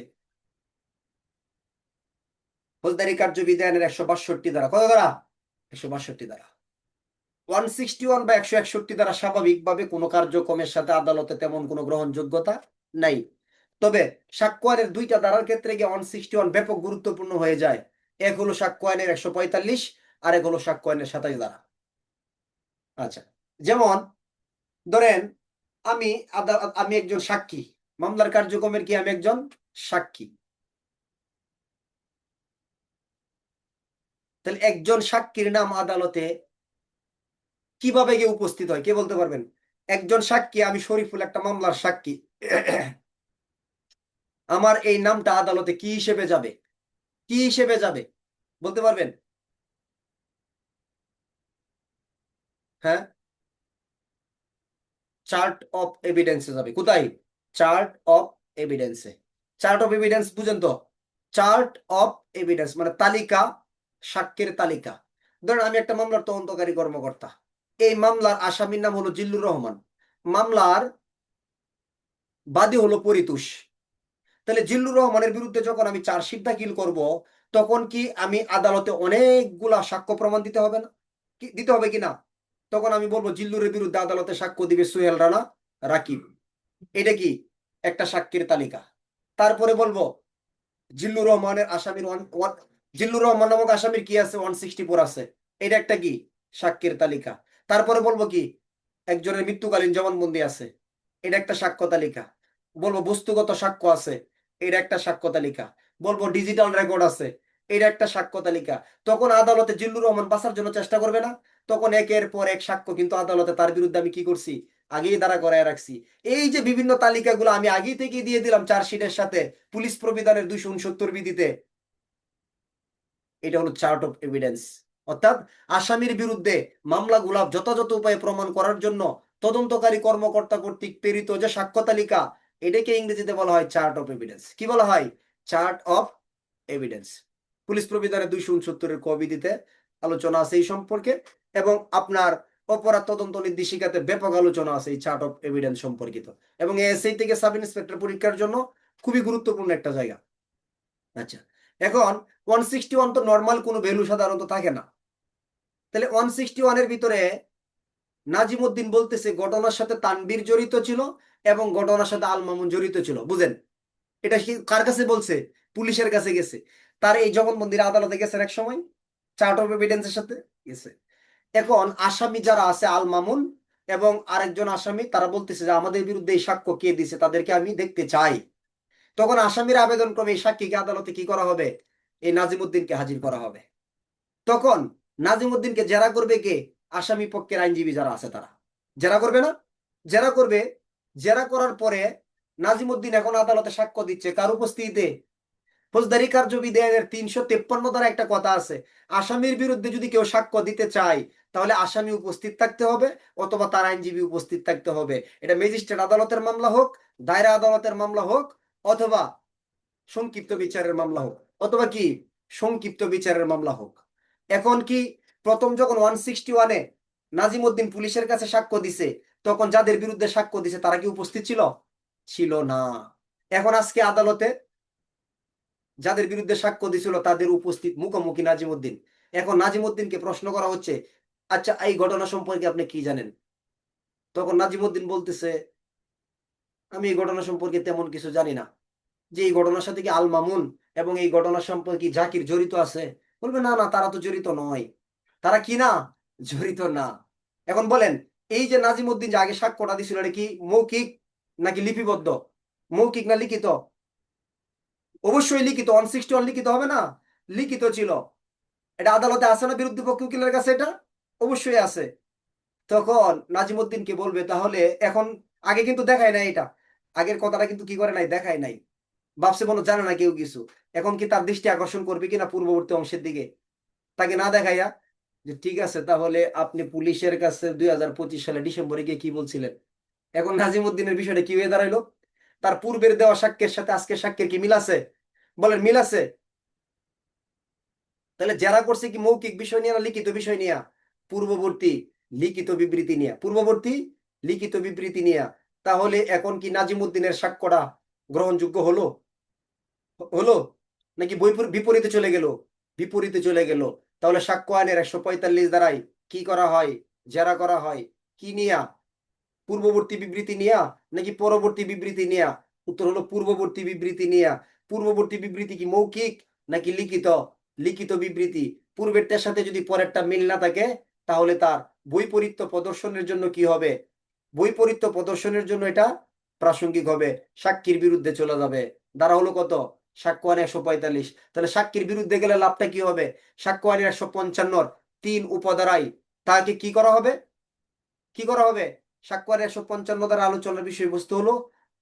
ফৌজদারি কার্যবিধি আইনের 162 ধারা। কত ধারা? 162 ধারা। 161 বা 161 ধারা স্বাভাবিকভাবে কোনো কার্যক্রমের সাথে আদালতে তেমন কোনো গ্রহণযোগ্যতা নাই। তবে সাক্ষ্য আইনের দুইটা ধারার ক্ষেত্রে গিয়ে 161 ব্যাপক গুরুত্বপূর্ণ হয়ে যায়। এক হলো সাক্ষ্য আইনের 145, আর এক হলো সাক্ষ্য আইনের 27 ধারা। আচ্ছা, যেমন ধরেন আমি আমি একজন সাক্ষী, মামলার কার্যক্রমের কি আমি একজন সাক্ষী। তাহলে একজন সাক্ষীর নাম আদালতে কিভাবে গিয়ে উপস্থিত হয়, কে বলতে পারবেন? একজন সাক্ষী, আমি শরীফুল একটা মামলার সাক্ষী, আমার এই নামটা আদালতে কি হিসেবে যাবে, কি হিসেবে যাবে, বলতে পারবেন? হ্যাঁ, চার্ট অফ এভিডেন্সে যাবে। কোথায়? চার্ট অফ এভিডেন্সে। চার্ট অফ এভিডেন্স বুঝেন তো? চার্ট অফ এভিডেন্স মানে তালিকা, সাক্ষ্যের তালিকা। ধরেন আমি একটা মামলার তদন্তকারী কর্মকর্তা, এই মামলার আসামির নাম হলো জিল্লুর রহমান, মামলার বাদী হলো পরিতোষ। তাহলে জিল্লুর রহমানের বিরুদ্ধে যখন আমি চার্জশিট দাখিল করব, তখন কি আমি আদালতে অনেকগুলা সাক্ষ্য প্রমাণ দিতে হবে না? দিতে হবে কিনা? তখন আমি বলবো জিল্লুরের বিরুদ্ধে আদালতে সাক্ষ্য দিবে সোহেল রানা, রাকিব। এটা কি একটা সাক্ষীর তালিকা। তারপরে বলবো জিল্লুর রহমানের আসামির জিল্লুর রহমান নামক আসামির কি আছে, 164 আছে, এটা একটা কি সাক্ষীর তালিকা। তারপরে বলবো কি একজনের মৃত্যুকালীন জবানবন্দি আছে, এটা একটা সাক্ষ্য তালিকা। বলবো বস্তুগত সাক্ষ্য আছে, এটা একটা সাক্ষ্য তালিকা। বলবো ডিজিটাল রেকর্ড আছে, এটা একটা সাক্ষ্য তালিকা। তখন আদালতে জিল্লুর রহমান বাঁচার জন্য চেষ্টা করবে না? তখন একের পর এক সাক্ষ্য কিন্তু আদালতে তার বিরুদ্ধে আমি কি করছি, আগেই দাঁড়া করায় রাখছি। এই যে বিভিন্ন তালিকাগুলো আমি আগে থেকে দিয়ে দিলাম চার্জশিটের সাথে, পুলিশ প্রবিধানের 269 বিধিতে, এটা হলো চার্ট অফ এভিডেন্স। অর্থাৎ আসামির বিরুদ্ধে মামলাগুলা যথাযথ উপায়ে প্রমাণ করার জন্য তদন্তকারী কর্মকর্তা কর্তৃক প্রেরিত যে সাক্ষ্য তালিকা, এটাকে ইংরেজিতে বলা হয় চার্ট অফ এভিডেন্স। কি বলা হয়? Chart of evidence. পুলিশ প্রবিধানের 269 ক বিধিতে আলোচনা আছে এই সম্পর্কে, এবং আপনার অপরাধ তদন্ত নির্দেশিকাতে ব্যাপক আলোচনা আছে এই চার্ট অফ এভিডেন্স সম্পর্কিত, এবং এসআই থেকে সাব ইন্সপেক্টর পরীক্ষার জন্য খুবই গুরুত্বপূর্ণ একটা জায়গা। আচ্ছা, এখন 161 তো নর্মাল কোনো ভ্যালু সাধারণত থাকে না। তাহলে 161-এর ভিতরে নাজিমউদ্দিন বলতেছে ঘটনার সাথে তানবীর জড়িত ছিল এবং ঘটনার সাথে আল মামুন জড়িত ছিল। বুঝেন, এটা কার কাছে বলছে? পুলিশের কাছে গেছে। তার এই জবানবন্দির আদালতে গেছেন এক সময়, চার্ট অফ এভিডেন্সের সাথে গেছে। এখন আসামি যারা আছে আল মামুন এবং আরেকজন আসামি, তারা বলতেছে যে আমাদের বিরুদ্ধে এই সাক্ষ্য কে দিছে তাদেরকে আমি দেখতে চাই। তখন আসামির আবেদন ক্রমে এই সাক্ষীকে আদালতে কি করা হবে? এই নাজিমউদ্দিনকে হাজির করা হবে। তখন নাজিমউদ্দিনকে জেরা করবে কে? আসামি পক্ষের আইনজীবী যারা আছে তারা জেরা করবে না? জেরা করবে। জেরা করার পরে নাজিমউদ্দিন এখন আদালতে সাক্ষ্য দিচ্ছে কার উপস্থিতিতে? ফৌজদারি কার্যবিধি আইনের 353 দ্বারা একটা কথা আছে, আসামির বিরুদ্ধে যদি কেউ সাক্ষ্য দিতে চায় তাহলে আসামি উপস্থিত থাকতে হবে অথবা তার আইনজীবী উপস্থিত থাকতে হবে। এটা ম্যাজিস্ট্রেট আদালতের মামলা হোক, দায়রা আদালতের মামলা হোক, অথবা সংক্ষিপ্ত বিচারের মামলা হোক, অথবা কি সংক্ষিপ্ত বিচারের মামলা হোক। এখন কি প্রথম যখন 161-এ নাজিমউদ্দিন পুলিশের কাছে সাক্ষ্য দিছে, তখন যাদের বিরুদ্ধে সাক্ষ্য দিছে তারা কি উপস্থিত ছিল? ছিল না। এখন আজকে আদালতে যাদের বিরুদ্ধে সাক্ষ্য দিছিল তাদের উপস্থিত মুখোমুখি নাজিমউদ্দিন। এখন নাজিমউদ্দিনকে প্রশ্ন করা হচ্ছে, আচ্ছা এই ঘটনা সম্পর্কে আপনি কি জানেন? তখন নাজিমউদ্দিন বলতেছে আমি এই ঘটনা সম্পর্কে তেমন কিছু জানি না। যে এই ঘটনার সাথে কি আল মামুন এবং এই ঘটনার সম্পর্কে জাকির জড়িত আছে? বলবে না না, তারা তো জড়িত নয়। তারা কি না? জড়িত না। এখন বলেন, এই যে নাজিমউদ্দিন যে আগে সাক্ষ্যটা দিছিল, এটা কি মৌখিক নাকি লিপিবদ্ধ? মৌখিক না লিখিত? অবশ্যই লিখিত। 161 লিখিত হবে না? লিখিত ছিল। এটা আদালতে আছে না বিরুদ্ধ পক্ষ উকিলের কাছে? এটা অবশ্যই আছে। তখন নাজিমউদ্দিনকে বলবে তাহলে এখন, আগে কিন্তু দেখায় নাই এটা, আগের কথাটা কিন্তু কি করে নাই, দেখায় নাই, ভাবছে মনে জানে না কেউ কিছু। এখন কি তার দৃষ্টি আকর্ষণ করবে কিনা পূর্ববর্তী অংশের দিকে, তাকে না দেখাইয়া যে ঠিক আছে তাহলে আপনি পুলিশের কাছে 2025 সালে ডিসেম্বরে গিয়ে কি বলছিলেন? এখন নাজিমউদ্দিনের বিষয়টা কি হয়ে দাঁড়াইলো? তার পূর্বের দেওয়া সাক্ষ্যের সাথে আজকের সাক্ষ্যের কি মিল আছে? বলেন, মিল আছে? তাহলে যারা করছে কি মৌখিক বিষয় নিয়ে না লিখিত বিষয় নিয়ে? পূর্ববর্তী লিখিত বিবৃতি নিয়ে, পূর্ববর্তী লিখিত বিবৃতি নিয়ে। তাহলে এখন কি নাজিমউদ্দিনের সাক্ষ্যটা গ্রহণযোগ্য হলো? হলো নাকি বিপরীতে চলে গেল? বিপরীতে চলে গেল। তাহলে সাক্ষ্য আইনের 145 দ্বারাই কি করা হয়? জেরা করা হয়। কি নিয়া? পূর্ববর্তী বিবৃতি নিয়া নাকি পরবর্তী বিবৃতি নিয়া? উত্তর হলো পূর্ববর্তী বিবৃতি নিয়া। পূর্ববর্তী বিবৃতি কি মৌখিক নাকি লিখিত? লিখিত বিবৃতি। পূর্বেরটার সাথে যদি পরেরটা মিল না থাকে, তাহলে তার বৈপরীত্য প্রদর্শনের জন্য কি হবে? বৈপরীত্য প্রদর্শনের জন্য এটা প্রাসঙ্গিক হবে, সাক্ষীর বিরুদ্ধে চলে যাবে। দ্বারা হলো কত? সাক্ষ্য আইন 145। তাহলে সাক্ষীর বিরুদ্ধে গেলে লাভটা কি হবে? সাক্ষ্য আইন 155-র 3 উপধারায় তাকে কি করা হবে? কি করা হবে? সাক্ষ্য আইন 155 দ্বারা আলোচনার বিষয়বস্তু হলো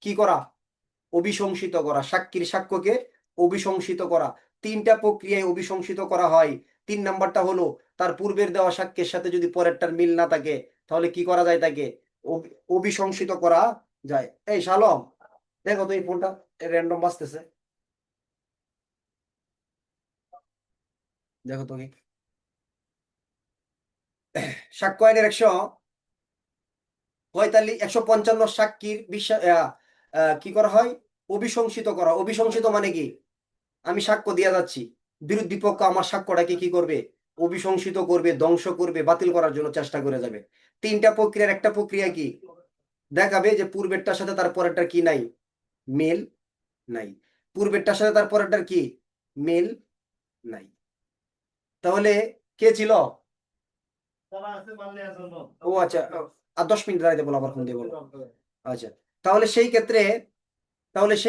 কি করা? অভিশংসিত করা। সাক্ষীর সাক্ষ্যকে অভিশংসিত করা। 3টা প্রক্রিয়ায় অভিশংসিত করা হয়। 3 নাম্বারটা হলো তার পূর্বের দেওয়া সাক্ষ্যের সাথে যদি পরেরটার মিল না থাকে, তাহলে কি করা যায়? তাকে অভিশংসিত করা যায়। এই শালম, দেখো তো এই ফোনটা র্যান্ডম বাজতেছে, দেখো তো কি। সাক্ষ্য আইনের 155 সাক্ষীর বিশ্বাস কি করা হয়? অভিশংসিত করা। অভিশংসিত মানে কি? আমি সাক্ষ্য দিয়ে যাচ্ছি, বিরোধী পক্ষ আমার সাক্ষ্যটাকে কি করবে? অভিশংসিত করবে, ধ্বংস করবে, বাতিল করার জন্য চেষ্টা করে যাবে। তিনটা প্রক্রিয়ার একটা প্রক্রিয়া কি? দেখাবে যে পূর্বেরটার সাথে তার পরেরটার কি নাই, মিল নাই। পূর্বেরটার সাথে তার পরেরটার কি মিল নাই। তাহলে কে ছিল? ও আচ্ছা, আর 10 মিনিট দাঁড়াইতে বলো, আবার ফোন দিয়ে বলো। আচ্ছা, তাহলে সেই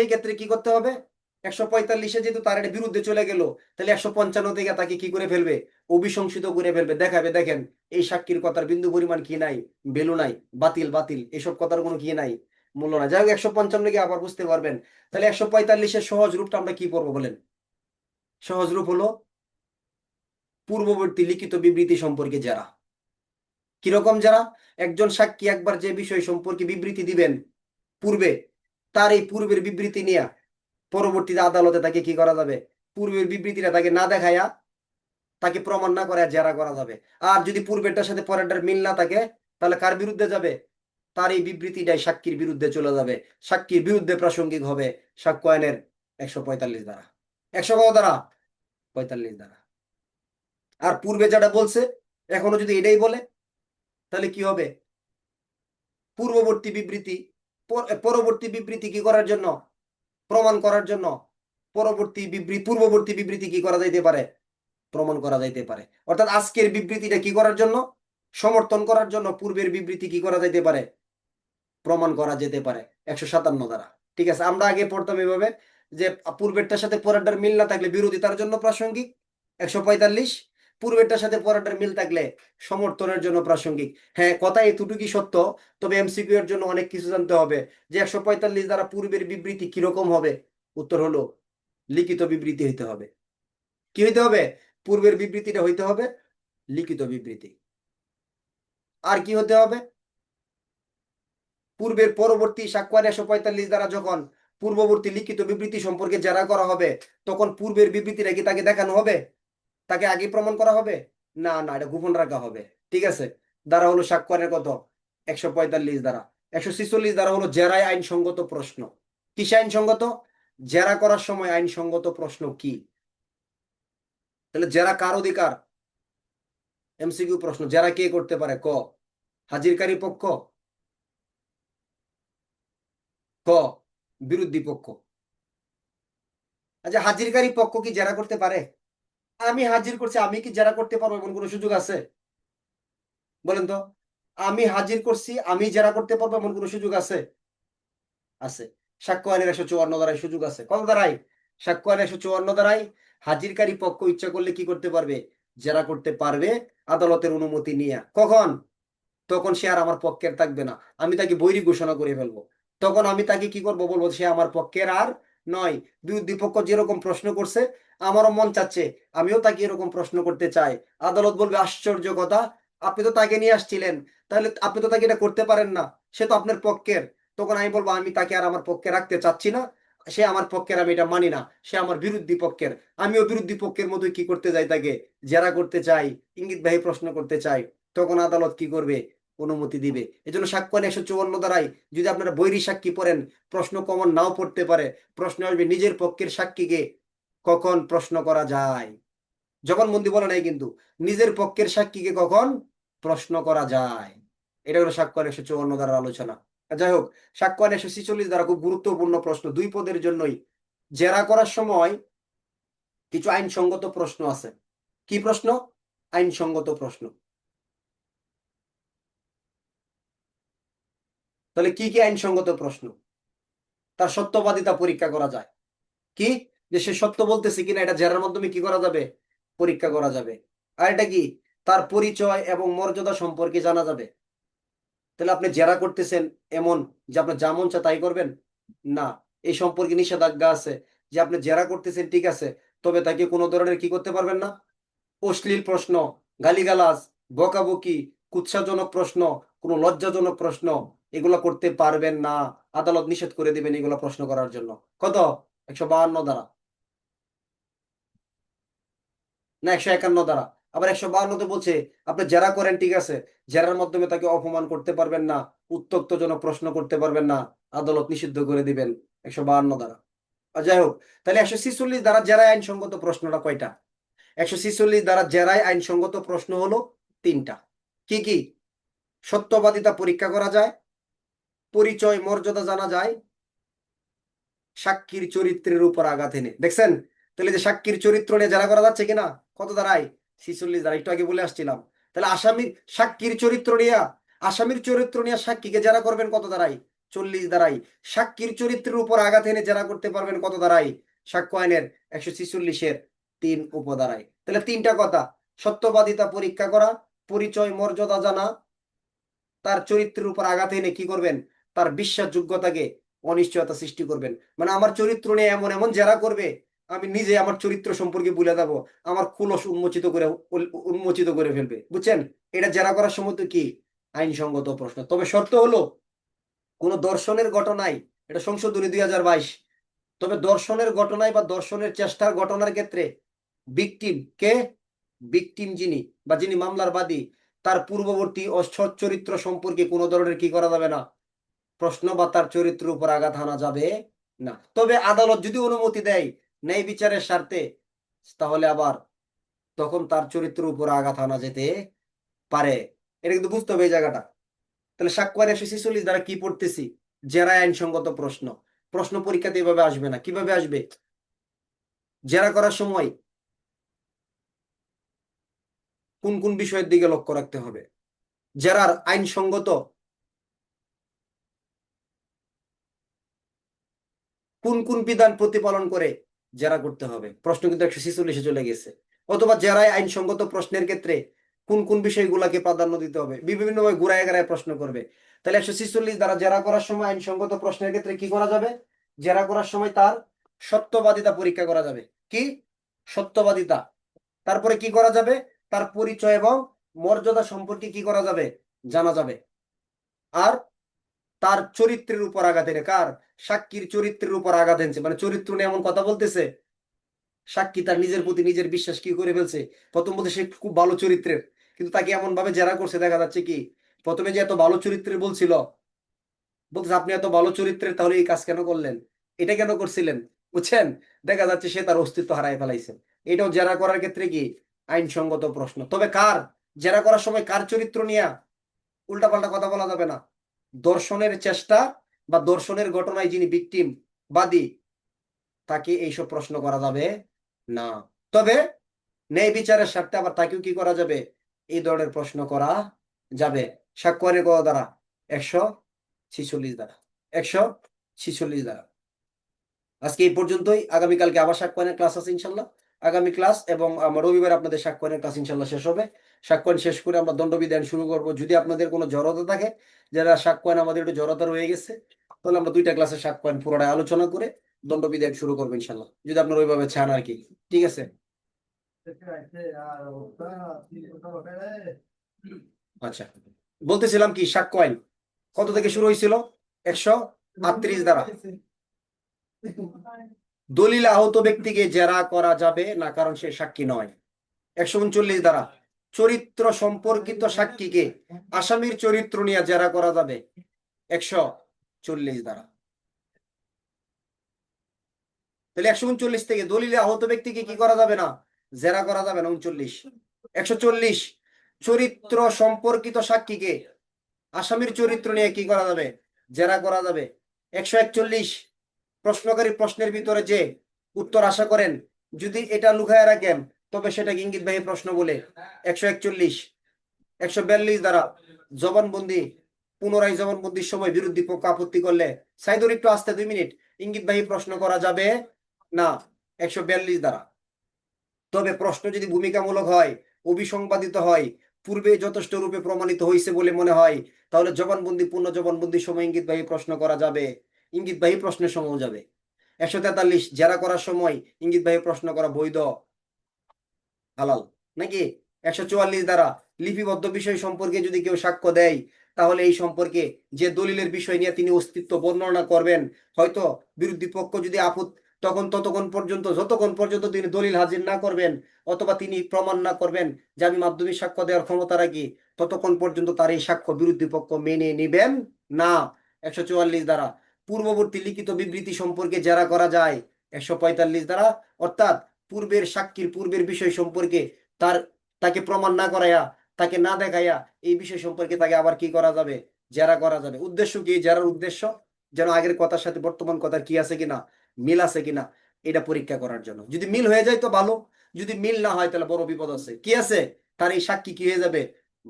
ক্ষেত্রে কি করতে হবে? 145-এ যেহেতু তার এটা বিরুদ্ধে চলে গেল, তাহলে 155 থেকে তাকে কি করে ফেলবে? অভিশংসিত করে ফেলবে। দেখাবে দেখেন এই সাক্ষীর কথার বিন্দু পরিমাণ কি নাই, ভ্যালু নাই, বাতিল বাতিল, এসব কথার কোনো কি নাই, মূল্য নাই। যাই হোক, 155 কি আবার বুঝতে পারবেন। তাহলে 145-এর সহজ রূপটা আমরা কি করবো বলেন? সহজ রূপ হলো পূর্ববর্তী লিখিত বিবৃতি সম্পর্কে যারা। কিরকম যারা? একজন সাক্ষী একবার যে বিষয় সম্পর্কে বিবৃতি দিবেন পূর্বে, তার এই পূর্বের বিবৃতি নিয়ে পরবর্তীতে আদালতে তাকে কি করা যাবে? পূর্বের বিবৃতিটা তাকে না দেখায়া, তাকে প্রমাণ না করে জেরা করা যাবে। আর যদি পূর্বেরটার সাথে পরেরটার মিল না থাকে, তাহলে কার বিরুদ্ধে যাবে? তার এই বিবৃতিটাই সাক্ষীর বিরুদ্ধে চলে যাবে। সাক্ষীর বিরুদ্ধে প্রাসঙ্গিক হবে সাক্ষ্য আইনের 145 দ্বারা। 100 কত দ্বারা? 45 দ্বারা। আর পূর্বে যেটা বলছে এখনো যদি এটাই বলে, তাহলে কি হবে? পূর্ববর্তী বিবৃতি, পরবর্তী বিবৃতি কি করার জন্য? প্রমাণ করার জন্য। পূর্ববর্তী বিবৃতি কি করা যাইতে পারে? প্রমাণ করা যাইতে পারে। অর্থাৎ আজকের বিবৃতিটা কি করার জন্য? সমর্থন করার জন্য পূর্বের বিবৃতি কি করা যাইতে পারে? প্রমাণ করা যেতে পারে 157 দ্বারা। ঠিক আছে, আমরা আগে পড়তাম এভাবে যে পূর্বেরটার সাথে পরেরটার মিল না থাকলে বিরোধিতার জন্য প্রাসঙ্গিক 145, পূর্বেরটার সাথে পরেরটার মিল থাকলে সমর্থনের জন্য প্রাসঙ্গিক। হ্যাঁ, কথা এতটুকুই সত্য, তবে এমসিকিউ এর জন্য অনেক কিছু জানতে হবে। যে 145 দ্বারা পূর্বের বিবৃতি কিরকম হবে? উত্তর হলো লিখিত বিবৃতি হইতে হবে। কি হইতে হবে? পূর্বের বিবৃতিটা হইতে হবে লিখিত বিবৃতি। আর কি হতে হবে? পূর্বের পরবর্তী সাক্ষ্য 145 দ্বারা যখন পূর্ববর্তী লিখিত বিবৃতি সম্পর্কে জেরা করা হবে, তখন পূর্বের বিবৃতিটা কি তাকে দেখানো হবে? তাকে আগে প্রমাণ করা হবে? না না, এটা গোপন রাখা হবে। ঠিক আছে, দ্বারা হলো সাক্ষ্যের কত? 145 দ্বারা। 146 দ্বারা হলো জেরায় আইনসঙ্গত প্রশ্ন। কিসে আইনসঙ্গত? জেরা করার সময় আইনসঙ্গত প্রশ্ন কি? তাহলে জেরা কার অধিকার? এমসিকিউ প্রশ্ন। জেরা কে করতে পারে? ক, হাজিরকারী পক্ষ, ক, বিরোধী পক্ষ। আচ্ছা, হাজিরকারী পক্ষ কি জেরা করতে পারে? আমি হাজির করছি, আমি কি জেরা করতে পারবো এমন কোনো সুযোগ আছে? বলেন তো। আমি হাজির করছি, আমি জেরা করতে পারবো এমন কোনো সুযোগ আছে? আছে। সাক্ষ্য আইনের 154 ধারায় সুযোগ আছে। কত ধারায়? সাক্ষ্য আইনের 154 ধারায় হাজিরকারী পক্ষ ইচ্ছা করলে কি করতে পারবে? জেরা করতে পারবে, আদালতের অনুমতি নিয়ে। কখন? তখন সে আর আমার পক্ষের থাকবে না, আমি তাকে বৈরী ঘোষণা করে ফেলবো। তখন আমি তাকে কি করবো? বলবো সে আমার পক্ষের আর নয়। বিরোধী পক্ষ যেরকম প্রশ্ন করছে, আমারও মন চাচ্ছে আমিও তাকে এরকম প্রশ্ন করতে চাই। আদালত বলবে আশ্চর্য কথা, আপনি তো তাকে নিয়ে আসছিলেন, তাহলে আপনি তো তাকে এটা করতে পারেন না, সে তো আপনার পক্ষের। তখন আমি বলবো আমি তাকে আর আমার পক্ষে রাখতে চাচ্ছি না, সে আমার পক্ষের, আমি এটা মানি না, সে আমার বিরোধী পক্ষের। আমিও বিরোধী পক্ষের মতোই কি করতে চাই? তাকে জেরা করতে চাই, ইঙ্গিতবাহী প্রশ্ন করতে চাই। তখন আদালত কি করবে? অনুমতি দিবে। এই জন্য সাক্ষ্য আইন 154 দ্বারাই যদি আপনারা বৈরী সাক্ষী পড়েন, প্রশ্ন কমন নাও পড়তে পারে, প্রশ্ন আসবে নিজের পক্ষের সাক্ষীকে কখন প্রশ্ন করা যায়। জবানবন্দি বলে নাই কিন্তু, নিজের পক্ষের সাক্ষীকে কখন প্রশ্ন করা যায়। এটা হলো সাক্ষ্য আইন 154 দ্বারার আলোচনা। যাই হোক, সাক্ষ্য আইন 146 দ্বারা খুব গুরুত্বপূর্ণ প্রশ্ন, দুই পদের জন্যই। জেরা করার সময় কিছু আইনসঙ্গত প্রশ্ন আছে। কি প্রশ্ন? আইনসঙ্গত প্রশ্ন। তাহলে কি কি আইনসঙ্গত প্রশ্ন? তার সত্যবাদিতা পরীক্ষা করা যায়। কি? যে সে সত্য বলতেছে কিনা এটা জেরার মাধ্যমে কি করা যাবে? পরীক্ষা করা যাবে। আর এটা কি? তার পরিচয় এবং মর্যাদা সম্পর্কে জানা যাবে। তাহলে আপনি জেরা করতেছেন এমন যে আপনার যা মন চায় তাই করবেন? না, এই সম্পর্কে নিষেধাজ্ঞা আছে। যে আপনি জেরা করতেছেন ঠিক আছে, তবে তাকে কোনো ধরনের কি করতে পারবেন না? অশ্লীল প্রশ্ন, গালিগালাজ, বকাবকি, কুৎসাজনক প্রশ্ন, কোনো লজ্জাজনক প্রশ্ন, এগুলো করতে পারবেন না। আদালত নিষেধ করে দিবেন এগুলো প্রশ্ন করার জন্য। কত? 152 দ্বারা, না 151 দ্বারা। আবার 152তে বলছে আপনি জেরা করেন, ঠিক আছে, জেরার মাধ্যমে তাকে অপমান করতে পারবেন না, উত্ত্যক্তজনক প্রশ্ন করতে পারবেন না, আদালত নিষিদ্ধ করে দিবেন 152 দ্বারা। যাই হোক, তাহলে 146 দ্বারা জেরায় আইনসঙ্গত প্রশ্নটা কয়টা? 146 দ্বারা জেরায় আইনসঙ্গত প্রশ্ন হলো 3টা। কি কি? সত্যবাদিতা পরীক্ষা করা যায়, পরিচয় মর্যাদা জানা যায়, সাক্ষীর চরিত্রের উপর আঘাত এনে। দেখছেন? তাহলে যে সাক্ষীর চরিত্র নিয়ে জেরা করা যাচ্ছে কিনা, কত দ্বারাই? 46 দ্বারা, একটু আগে বলে আসছিলাম। তাহলে আসামির সাক্ষীর চরিত্র নিয়ে, আসামির চরিত্র নিয়ে সাক্ষীকে জেরা করবেন কত দ্বারাই? 40 দ্বারাই। সাক্ষীর চরিত্রের উপর আঘাত এনে জেরা করতে পারবেন কত দ্বারাই? সাক্ষ্য আইনের 146-এর 3 উপধারায়। তাহলে 3টা কথা: সত্যবাদিতা পরীক্ষা করা, পরিচয় মর্যাদা জানা, তার চরিত্রের উপর আঘাত এনে কি করবেন? তার বিশ্বাসযোগ্যতাকে অনিশ্চয়তা সৃষ্টি করবেন। মানে আমার চরিত্র নিয়ে এমন এমন জেরা করবে, আমি নিজে আমার চরিত্র সম্পর্কে ভুলে যাবো, আমার খুলস উন্মোচিত করে ফেলবে। বুঝছেন? এটা জেরা করার সময় তো কি আইনসঙ্গত প্রশ্ন। তবে শর্ত হলো কোন দর্শনের ঘটনায়, এটা সংশোধনী 2022, তবে দর্শনের ঘটনায় বা দর্শনের চেষ্টার ঘটনার ক্ষেত্রে ভিকটিম কে, ভিকটিম যিনি বা যিনি মামলার বাদী, তার পূর্ববর্তী ও সৎ চরিত্র সম্পর্কে কোনো ধরনের কি করা যাবে না, প্রশ্ন বা তার চরিত্রের উপর আঘাত আনা যাবে না। তবে আদালত যদি অনুমতি দেয় ন্যায় বিচারের স্বার্থে, তাহলে আবার তখন তার চরিত্রের উপর আঘাত আনা যেতে পারে। এটা কিন্তু বুঝতে হবে এই জায়গাটা। তাহলে সাক্ষ্য 146 দ্বারা কি পড়তেছি? জেরায় আইনসঙ্গত প্রশ্ন। প্রশ্ন পরীক্ষাতে এভাবে আসবে না। কিভাবে আসবে? জেরা করার সময় কোন কোন বিষয়ের দিকে লক্ষ্য রাখতে হবে, জেরার আইনসঙ্গত কোন কোন বিধান প্রতিপালন করে জেরা করতে হবে। প্রশ্ন কিন্তু 146-এ চলে গেছে। অথবা জেরায় আইনসঙ্গত প্রশ্নের ক্ষেত্রে কোন কোন বিষয়গুলোকে প্রাধান্য দিতে হবে, বিভিন্নভাবে ঘুরায় ঘেরায় প্রশ্ন করবে। তাহলে 146 দ্বারা জেরা করার সময় আইনসঙ্গত প্রশ্নের ক্ষেত্রে কি করা যাবে? জেরা করার সময় তার সত্যবাদিতা পরীক্ষা করা যাবে। কি? সত্যবাদিতা। তারপরে কি করা যাবে? তার পরিচয় এবং মর্যাদা সম্পর্কে কি করা যাবে? জানা যাবে। আর তার চরিত্রের উপর আঘাত এনে, কার? সাক্ষীর চরিত্রের উপর আঘাত এনেছে, মানে চরিত্র নিয়ে এমন কথা বলতেছে, সাক্ষী তার নিজের প্রতি নিজের বিশ্বাস কি করে ফেলছে। প্রথম বলতে সে খুব ভালো চরিত্রের, কিন্তু তাকে এমন ভাবে জেরা করছে, দেখা যাচ্ছে কি প্রথমে যে এত ভালো চরিত্রের বলছিল, বলতেছে আপনি এত ভালো চরিত্রের, তাহলে এই কাজ কেন করলেন, এটা কেন করছিলেন? বুঝছেন? দেখা যাচ্ছে সে তার অস্তিত্ব হারাই ফেলাইছে। এটাও জেরা করার ক্ষেত্রে কি আইনসঙ্গত প্রশ্ন। তবে কার জেরা করার সময় কার চরিত্র নিয়ে উল্টাপাল্টা কথা বলা যাবে না। দর্শনের চেষ্টা বা দর্শনের ঘটনায় যিনি ভিকটিম, বাদী, তাকে এইসব প্রশ্ন করা যাবে না। তবে ন্যায় বিচারের স্বার্থে আবার তাকেও কি করা যাবে? এই ধরনের প্রশ্ন করা যাবে। সাক্ষ্যের কত দ্বারা? 146 দ্বারা। 146 দ্বারা। আজকে এই পর্যন্তই। আগামীকালকে আবার সাক্ষ্যয়নের ক্লাস আছে ইনশাল্লাহ। আগামী ক্লাস এবং রবিবার আপনাদের সাক্ষ্যয়নের ক্লাস ইনশাল্লাহ শেষ হবে। সাক্ষ্যয়ন শেষ করে আমরা দণ্ডবিধান শুরু করব। যদি আপনাদের কোনো জড়তা থাকে, যারা সাক্ষ্যয়ন আমাদের একটু জড়তা রয়ে গেছে, তাহলে আমরা 2টা ক্লাসে সাক্ষ্যয়ন পুরোটাই আলোচনা করে দণ্ডবিধান শুরু করবো ইনশাল্লাহ, যদি আপনারা ওইভাবে চান আর কি। ঠিক আছে? আচ্ছা, বলতেছিলাম কি, সাক্ষ্যয়ন কত থেকে শুরু হয়েছিল? 138 দ্বারা। দলিল আহত ব্যক্তিকে জেরা করা যাবে না, কারণ সে সাক্ষী নয়। 139 দ্বারা চরিত্র সম্পর্কিত সাক্ষীকে আসামির চরিত্র নিয়ে জেরা করা যাবে 140 দ্বারা। তাহলে 139 থেকে দলিলে আহত ব্যক্তিকে কি করা যাবে না? জেরা করা যাবে না। 39। 140 চরিত্র সম্পর্কিত সাক্ষীকে আসামির চরিত্র নিয়ে কি করা যাবে? জেরা করা যাবে। 141 প্রশ্নকারী প্রশ্নের ভিতরে যে উত্তর আশা করেন, যদি এটা লুকায় রাখেন তবে সেটাকে ইঙ্গিতবাহী প্রশ্ন বলে। 141। 142 দ্বারা জবানবন্দি, পুনরায় জবানবন্দির সময় বিরোধী পক্ষ আপত্তি করলে, সাইদুর একটু আসতে 2 মিনিট, ইঙ্গিতবাহী প্রশ্ন করা যাবে না 142 দ্বারা। তবে প্রশ্ন যদি ভূমিকামূলক হয়, অভিসংবাদিত হয়, পূর্বে যথেষ্ট রূপে প্রমাণিত হয়েছে বলে মনে হয়, তাহলে জবানবন্দি, পূর্ণ জবানবন্দির সময় ইঙ্গিতবাহী প্রশ্ন করা যাবে, ইঙ্গিতবাহী প্রশ্নের সময় যাবে। 143 জেরা করার সময় ইঙ্গিতবাহী প্রশ্ন করা বৈধ, হালাল নাকি? 144 দ্বারা লিপিবদ্ধ বিষয় সম্পর্কে যদি কেউ সাক্ষ্য দেয়, তাহলে এই সম্পর্কে যে দলিলের বিষয় নিয়ে তিনি অস্তিত্ব বর্ণনা করবেন, হয়তো বিরোধী পক্ষ যদি ততক্ষণ পর্যন্ত, যতক্ষণ পর্যন্ত তিনি দলিল হাজির না করবেন অথবা তিনি প্রমাণ না করবেন যে আমি মাধ্যমিক সাক্ষ্য দেওয়ার ক্ষমতা রাখি, ততক্ষণ পর্যন্ত তার এই সাক্ষ্য বিরোধী পক্ষ মেনে নিবেন না। 144 দ্বারা পূর্ববর্তী লিখিত বিবৃতি সম্পর্কে জেরা করা যায়। 145 দ্বারা অর্থাৎ পূর্বের সাক্ষীর পূর্বের বিষয় সম্পর্কে তাকে প্রমাণ না করাইয়া, তাকে না দেখাইয়া এই বিষয় সম্পর্কে তাকে আবার কি করা যাবে, জেরা করা যাবে। উদ্দেশ্য কি? জেরার উদ্দেশ্য যেন আগের কথার সাথে বর্তমান কথার কি আছে কিনা, মিল আছে কিনা, এটা পরীক্ষা করার জন্য। যদি মিল হয়ে যায় তো ভালো, যদি মিল না হয় তাহলে বড় বিপদ আছে। কি আছে? তার এই সাক্ষী কি হয়ে যাবে,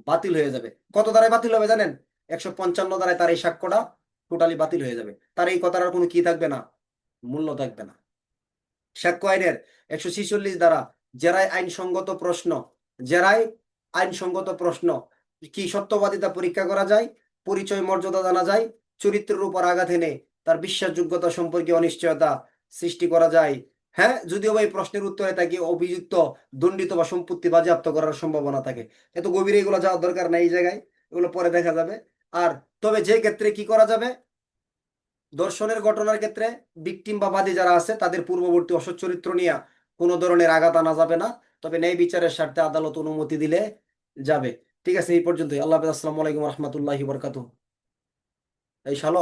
বাতিল হয়ে যাবে। কত দ্বারায় বাতিল হবে জানেন? 155 দ্বারায় তার এই সাক্ষ্যটা টোটালি বাতিল হয়ে যাবে। তার এই কথার আর কোনো কি থাকবে না, মূল্য থাকবে না। সাক্ষ্য আইনের 146 দ্বারা জেরায় আইনসঙ্গত প্রশ্ন, জেরায় আইনসঙ্গত প্রশ্ন কি? সত্যবাদিতা পরীক্ষা করা যায়, পরিচয় মর্যাদা জানা যায়, চরিত্রের উপর আঘাত এনে তার বিশ্বাসযোগ্যতা সম্পর্কে অনিশ্চয়তা সৃষ্টি করা যায়। হ্যাঁ, যদিও বা এই প্রশ্নের উত্তরে তাকে অভিযুক্ত, দণ্ডিত বা সম্পত্তি বাজেয়াপ্ত করার সম্ভাবনা থাকে। এত গভীরে এগুলো যাওয়ার দরকার নাই এই জায়গায়, এগুলো পরে দেখা যাবে। আর তবে যে ক্ষেত্রে কি করা যাবে, ধর্ষণের ঘটনার ক্ষেত্রে ভিকটিম বা বাদী যারা আছে তাদের পূর্ববর্তী অসৎ চরিত্র নিয়ে কোনো ধরনের আঘাত আনা যাবে না, তবে ন্যায় বিচারের স্বার্থে আদালত অনুমতি দিলে যাবে। ঠিক আছে, এই পর্যন্তই। আল্লাহ হাফেজ। আসসালামু আলাইকুম রহমতুল্লাহি বরকাতুহ। এই শালো